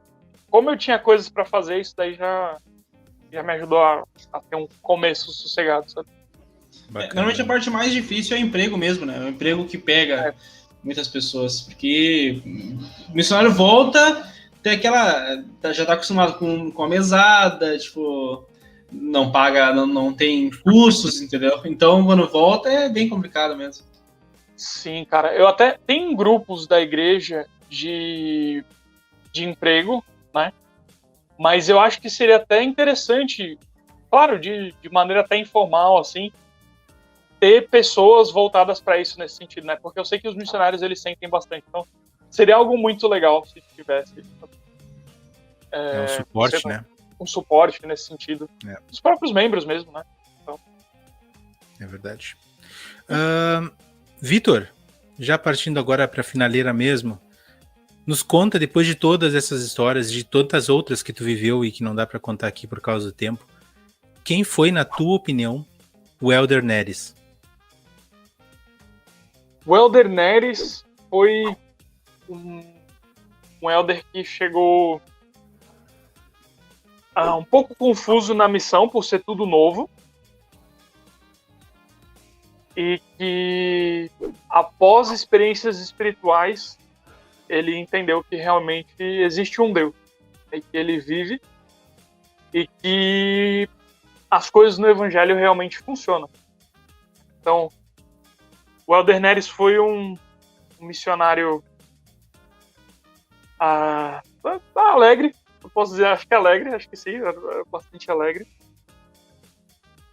como eu tinha coisas para fazer, isso daí já me ajudou a ter um começo sossegado, sabe? Normalmente a parte mais difícil é o emprego mesmo, né? É o emprego que pega muitas pessoas, porque o missionário volta, tem aquela, já tá acostumado com a mesada, tipo, não paga, não tem custos, entendeu? Então, quando volta é bem complicado mesmo. Sim, cara. Eu até tenho grupos da igreja de emprego, né? Mas eu acho que seria até interessante, claro, de maneira até informal, assim, ter pessoas voltadas para isso nesse sentido, né? Porque eu sei que os missionários, eles sentem bastante. Então, seria algo muito legal se tivesse. Um suporte, né? Um suporte nesse sentido. Os próprios membros mesmo, né? Então. É verdade. Vitor, já partindo agora para a finaleira mesmo, nos conta, depois de todas essas histórias, de tantas outras que tu viveu e que não dá para contar aqui por causa do tempo, quem foi, na tua opinião, o Elder Neres? O Elder Neres foi um Elder que chegou um pouco confuso na missão, por ser tudo novo, e que, após experiências espirituais, ele entendeu que realmente existe um Deus, e que ele vive, e que as coisas no Evangelho realmente funcionam. Então, o Elder Neres foi um missionário alegre, eu posso dizer, acho que alegre, acho que sim, bastante alegre,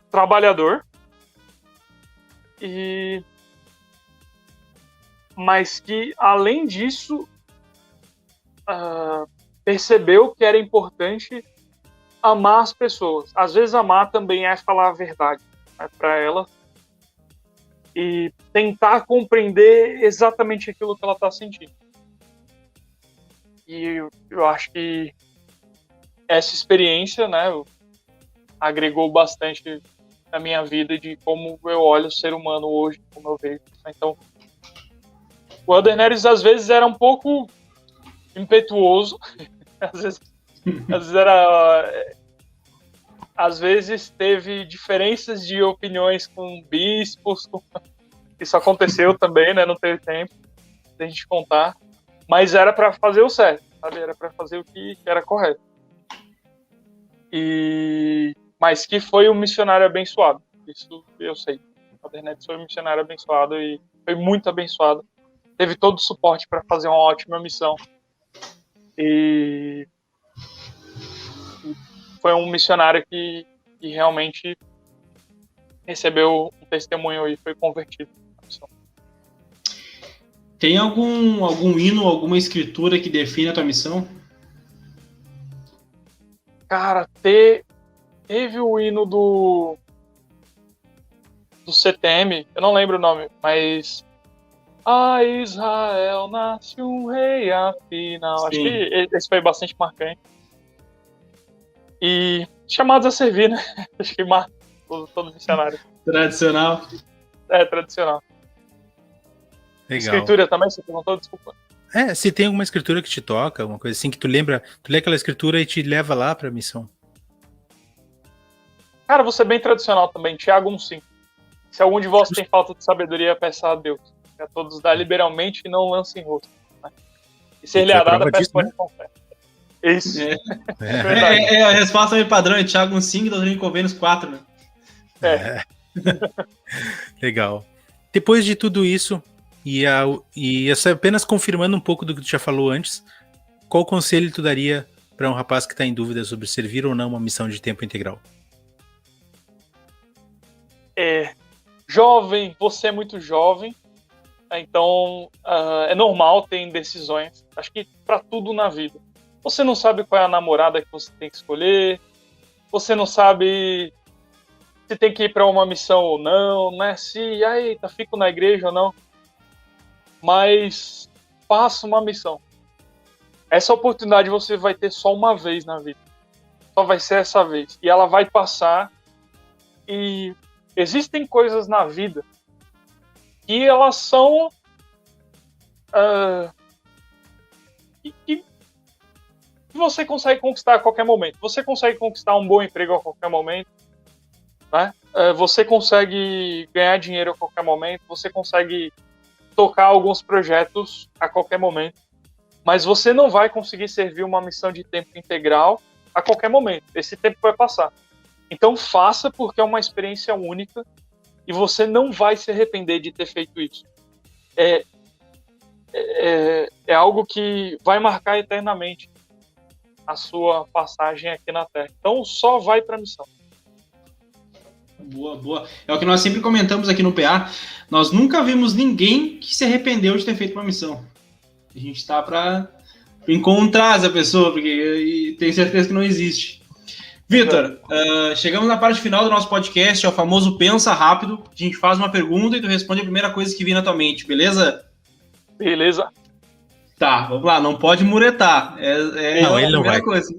trabalhador, mas que, além disso, percebeu que era importante amar as pessoas. Às vezes amar também é falar a verdade, né, para ela, e tentar compreender exatamente aquilo que ela está sentindo. E eu acho que essa experiência, né, agregou bastante na minha vida de como eu olho o ser humano hoje, como eu vejo. Então, o Elder Neres às vezes era um pouco impetuoso, às vezes teve diferenças de opiniões com bispos, isso aconteceu também, né? Não teve tempo de a gente contar, mas era para fazer o certo, sabe? Era para fazer o que era correto. Mas que foi um missionário abençoado, isso eu sei. O Elder Neres foi um missionário abençoado e foi muito abençoado. Teve todo o suporte para fazer uma ótima missão. E foi um missionário que realmente recebeu um testemunho e foi convertido na missão. Tem algum hino, alguma escritura que define a tua missão? Cara, teve o hino do CTM, eu não lembro o nome, mas a Israel nasce um rei afinal. Sim. Acho que esse foi bastante marcante. E chamados a servir, né? Acho que marca todo missionário. Tradicional. Tradicional. Legal. Escritura também, você perguntou? Desculpa. Se tem alguma escritura que te toca, alguma coisa assim que tu lembra, tu lê aquela escritura e te leva lá pra missão. Cara, vou ser bem tradicional também. Tiago 1,5. Se algum de vós tem falta de sabedoria, peça a Deus. A todos dá liberalmente e não lance em rosto. Né? E ser lhe dada, peça por fé. Isso. A resposta é padrão, é Tiago 1,5 e Doutrina e Convênios 4, né? Legal. Depois de tudo isso, e apenas confirmando um pouco do que tu já falou antes, qual conselho tu daria para um rapaz que está em dúvida sobre servir ou não uma missão de tempo integral? Jovem, você é muito jovem, então é normal ter indecisões. Acho que para tudo na vida. Você não sabe qual é a namorada que você tem que escolher, você não sabe se tem que ir para uma missão ou não, né? Fico na igreja ou não. Mas faça uma missão. Essa oportunidade você vai ter só uma vez na vida. Só vai ser essa vez. E ela vai passar. E existem coisas na vida que elas são e que você consegue conquistar a qualquer momento. Você consegue conquistar um bom emprego a qualquer momento, né? Você consegue ganhar dinheiro a qualquer momento, você consegue tocar alguns projetos a qualquer momento, mas você não vai conseguir servir uma missão de tempo integral a qualquer momento. Esse tempo vai passar. Então faça, porque é uma experiência única e você não vai se arrepender de ter feito isso. É algo que vai marcar eternamente a sua passagem aqui na Terra. Então só vai para a missão. Boa. É o que nós sempre comentamos aqui no PA. Nós nunca vimos ninguém que se arrependeu de ter feito uma missão. A gente está para encontrar essa pessoa, porque tenho certeza que não existe. Vitor, chegamos na parte final do nosso podcast, é o famoso Pensa Rápido. A gente faz uma pergunta e tu responde a primeira coisa que vir na tua mente, beleza? Beleza. Tá, vamos lá, não pode muretar. Não, ele não vai. Coisa.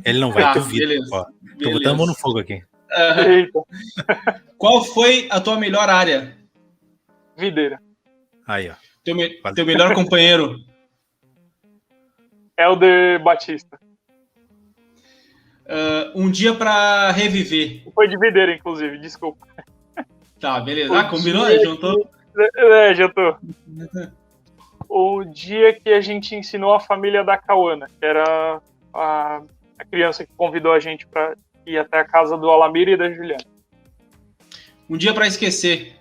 Ele não vai, Tá, duvido. beleza. Ó, tô botando a mão no fogo aqui. Eita. Qual foi a tua melhor área? Videira. Aí, ó. Teu melhor companheiro? Helder Batista. Um dia pra reviver. Foi de videira, inclusive, desculpa. Tá, beleza. Combinou? Juntou? Juntou. O dia que a gente ensinou a família da Cauana, que era a criança que convidou a gente pra ir até a casa do Alamir e da Juliana. Um dia pra esquecer.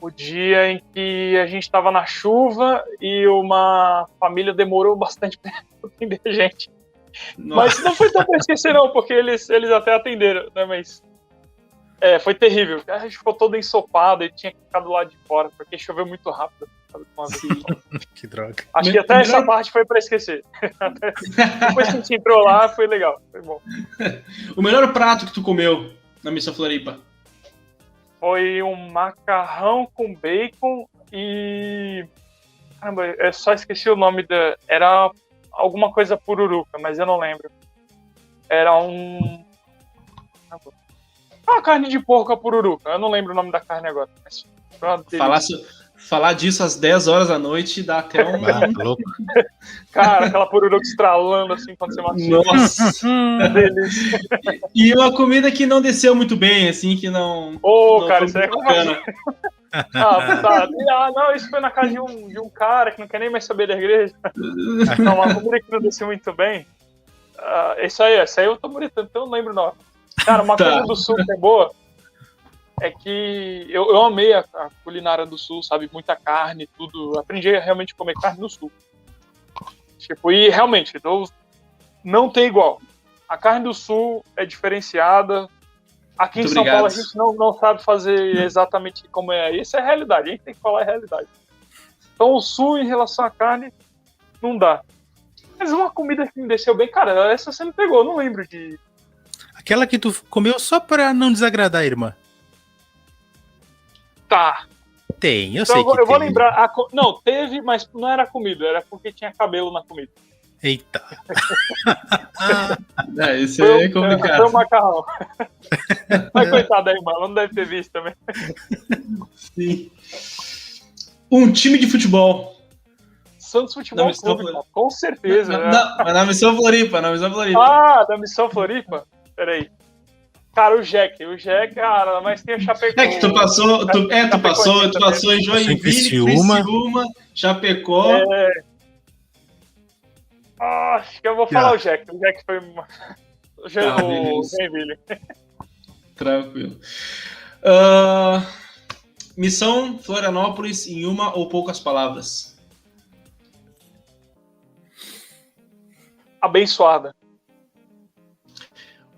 O dia em que a gente estava na chuva e uma família demorou bastante para atender a gente. Nossa. Mas não foi tão pra esquecer não, porque eles até atenderam, né? Mas foi terrível. A gente ficou todo ensopado e tinha que ficar do lado de fora, porque choveu muito rápido. Que droga. Acho que até essa parte foi para esquecer. Depois que a gente entrou lá, foi legal, foi bom. O melhor prato que tu comeu na Missão Floripa? Foi um macarrão com bacon e... Caramba, eu só esqueci o nome da... Era alguma coisa pururuca, mas eu não lembro. Era uma carne de porco a pururuca. Eu não lembro o nome da carne agora. Mas falar disso às 10 horas da noite dá até um... louco. Cara, aquela pururuca estralando assim quando você mastiga. Nossa! Delícia. E uma comida que não desceu muito bem, assim, que não... Não cara, isso é bacana. Não, isso foi na casa de um cara que não quer nem mais saber da igreja. Não, uma comida que não desceu muito bem. Essa aí eu tô bonitando, então eu não lembro não. Cara, uma coisa do Sul que é boa é que eu amei a culinária do Sul, sabe? Muita carne, tudo. Aprendi a realmente comer carne no Sul. Tipo, e realmente, não tem igual. A carne do Sul é diferenciada. Aqui em São Paulo a gente não sabe fazer exatamente como é. Isso é a realidade, a gente tem que falar a realidade. Então o Sul, em relação à carne, não dá. Mas uma comida que me desceu bem, cara, essa você me pegou, eu não lembro de... Aquela que tu comeu só pra não desagradar a irmã. Tá. Tem, eu então, sei que eu vou tem. lembrar. Não, teve, mas não era comida, era porque tinha cabelo na comida. Eita. Isso aí é complicado. Foi um macarrão. Mas coitada da irmã, ela não deve ter visto também. Sim. Um time de futebol. Santos Futebol Clube, com certeza. Na Missão Floripa, Ah, da Missão Floripa? Peraí. Cara, o Jack, cara, mas tem o Chapecó. É que tu passou em Joinville, Criciúma, Chapecó. Acho que eu vou falar o Jack. O Jack foi o Joinville. Tranquilo. Missão Florianópolis em uma ou poucas palavras. Abençoada.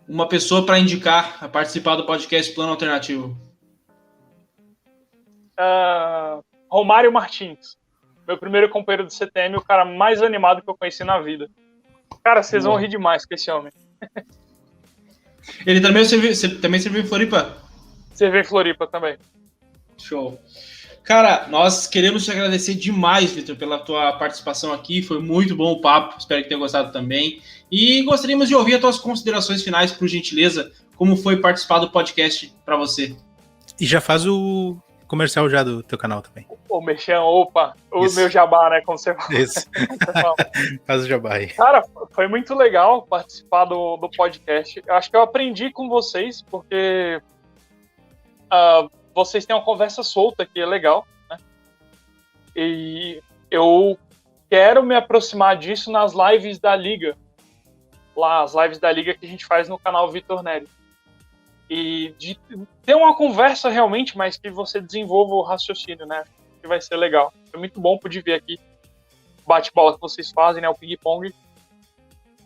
Uma pessoa para indicar a participar do podcast Plano Alternativo. Romário Martins. Meu primeiro companheiro do CTM, o cara mais animado que eu conheci na vida. Cara, vocês vão rir demais com esse homem. Ele também serviu em Floripa? Serviu em Floripa também. Show. Cara, nós queremos te agradecer demais, Vitor, pela tua participação aqui. Foi muito bom o papo, espero que tenha gostado também. E gostaríamos de ouvir as tuas considerações finais, por gentileza, como foi participar do podcast para você. E já faz o comercial já do teu canal também. O Merchan, opa, o Isso. meu jabá, né, como você fala. Isso. Faz o jabá aí. Cara, foi muito legal participar do podcast. Eu acho que eu aprendi com vocês, porque vocês têm uma conversa solta que é legal, né? E eu quero me aproximar disso nas lives da Liga. Lá, as lives da Liga que a gente faz no canal Vitor Neri. E de ter uma conversa realmente, mas que você desenvolva o raciocínio, né? Que vai ser legal. Foi muito bom poder ver aqui o bate-bola que vocês fazem, né? O ping-pong.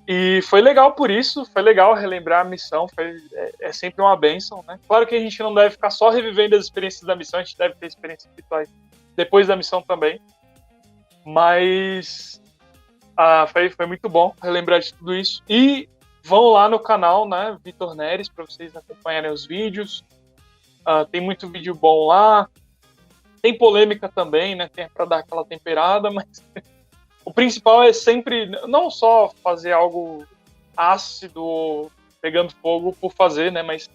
E foi legal por isso, foi legal relembrar a missão, é sempre uma bênção, né? Claro que a gente não deve ficar só revivendo as experiências da missão, a gente deve ter experiências espirituais depois da missão também. Mas foi muito bom relembrar de tudo isso. E vão lá no canal, né, Vitor Neres, para vocês acompanharem os vídeos. Tem muito vídeo bom lá. Tem polêmica também, né? Tem para dar aquela temperada, mas o principal é sempre não só fazer algo ácido, pegando fogo por fazer, né? Mas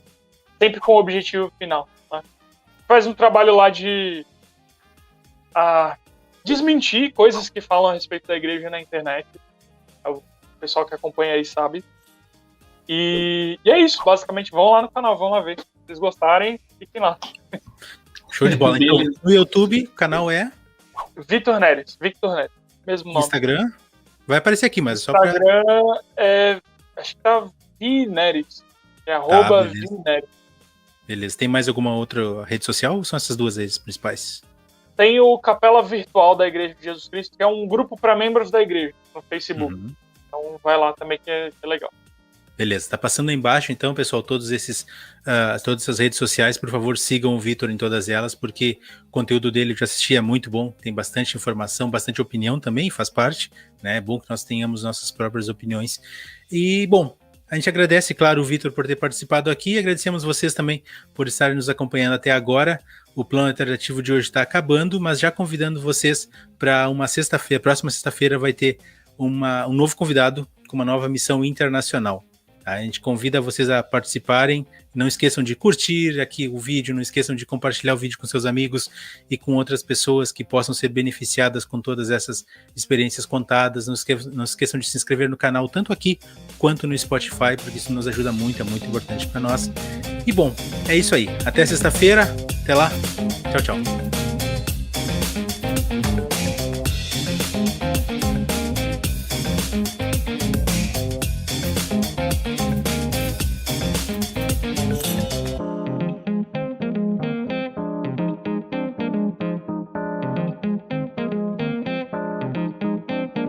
sempre com o objetivo final. Né? Faz um trabalho lá de desmentir coisas que falam a respeito da igreja na internet. O pessoal que acompanha aí sabe. E é isso, basicamente. Vão lá no canal, vão lá ver. Se vocês gostarem, fiquem lá. Show de bola. Então, no YouTube, o canal é Vitor Neres. Mesmo nome. Instagram. Vai aparecer aqui, mas só Instagram acho que tá Vineres. É @Vineres. Beleza. Tem mais alguma outra rede social ou são essas duas as principais? Tem o Capela Virtual da Igreja de Jesus Cristo, que é um grupo para membros da igreja no Facebook. Uhum. Então vai lá também que é legal. Beleza, tá passando aí embaixo, então, pessoal, todas essas redes sociais, por favor, sigam o Vitor em todas elas, porque o conteúdo dele eu já assisti, é muito bom, tem bastante informação, bastante opinião também, faz parte, né? É bom que nós tenhamos nossas próprias opiniões. E, bom, a gente agradece, claro, o Vitor por ter participado aqui, agradecemos vocês também por estarem nos acompanhando até agora. O plano alternativo de hoje está acabando, mas já convidando vocês para uma sexta-feira, próxima sexta-feira vai ter um novo convidado com uma nova missão internacional. A gente convida vocês a participarem, não esqueçam de curtir aqui o vídeo, não esqueçam de compartilhar o vídeo com seus amigos e com outras pessoas que possam ser beneficiadas com todas essas experiências contadas. Não esqueçam de se inscrever no canal, tanto aqui quanto no Spotify, porque isso nos ajuda muito, é muito importante para nós. E bom, é isso aí. Até sexta-feira, até lá, tchau, tchau.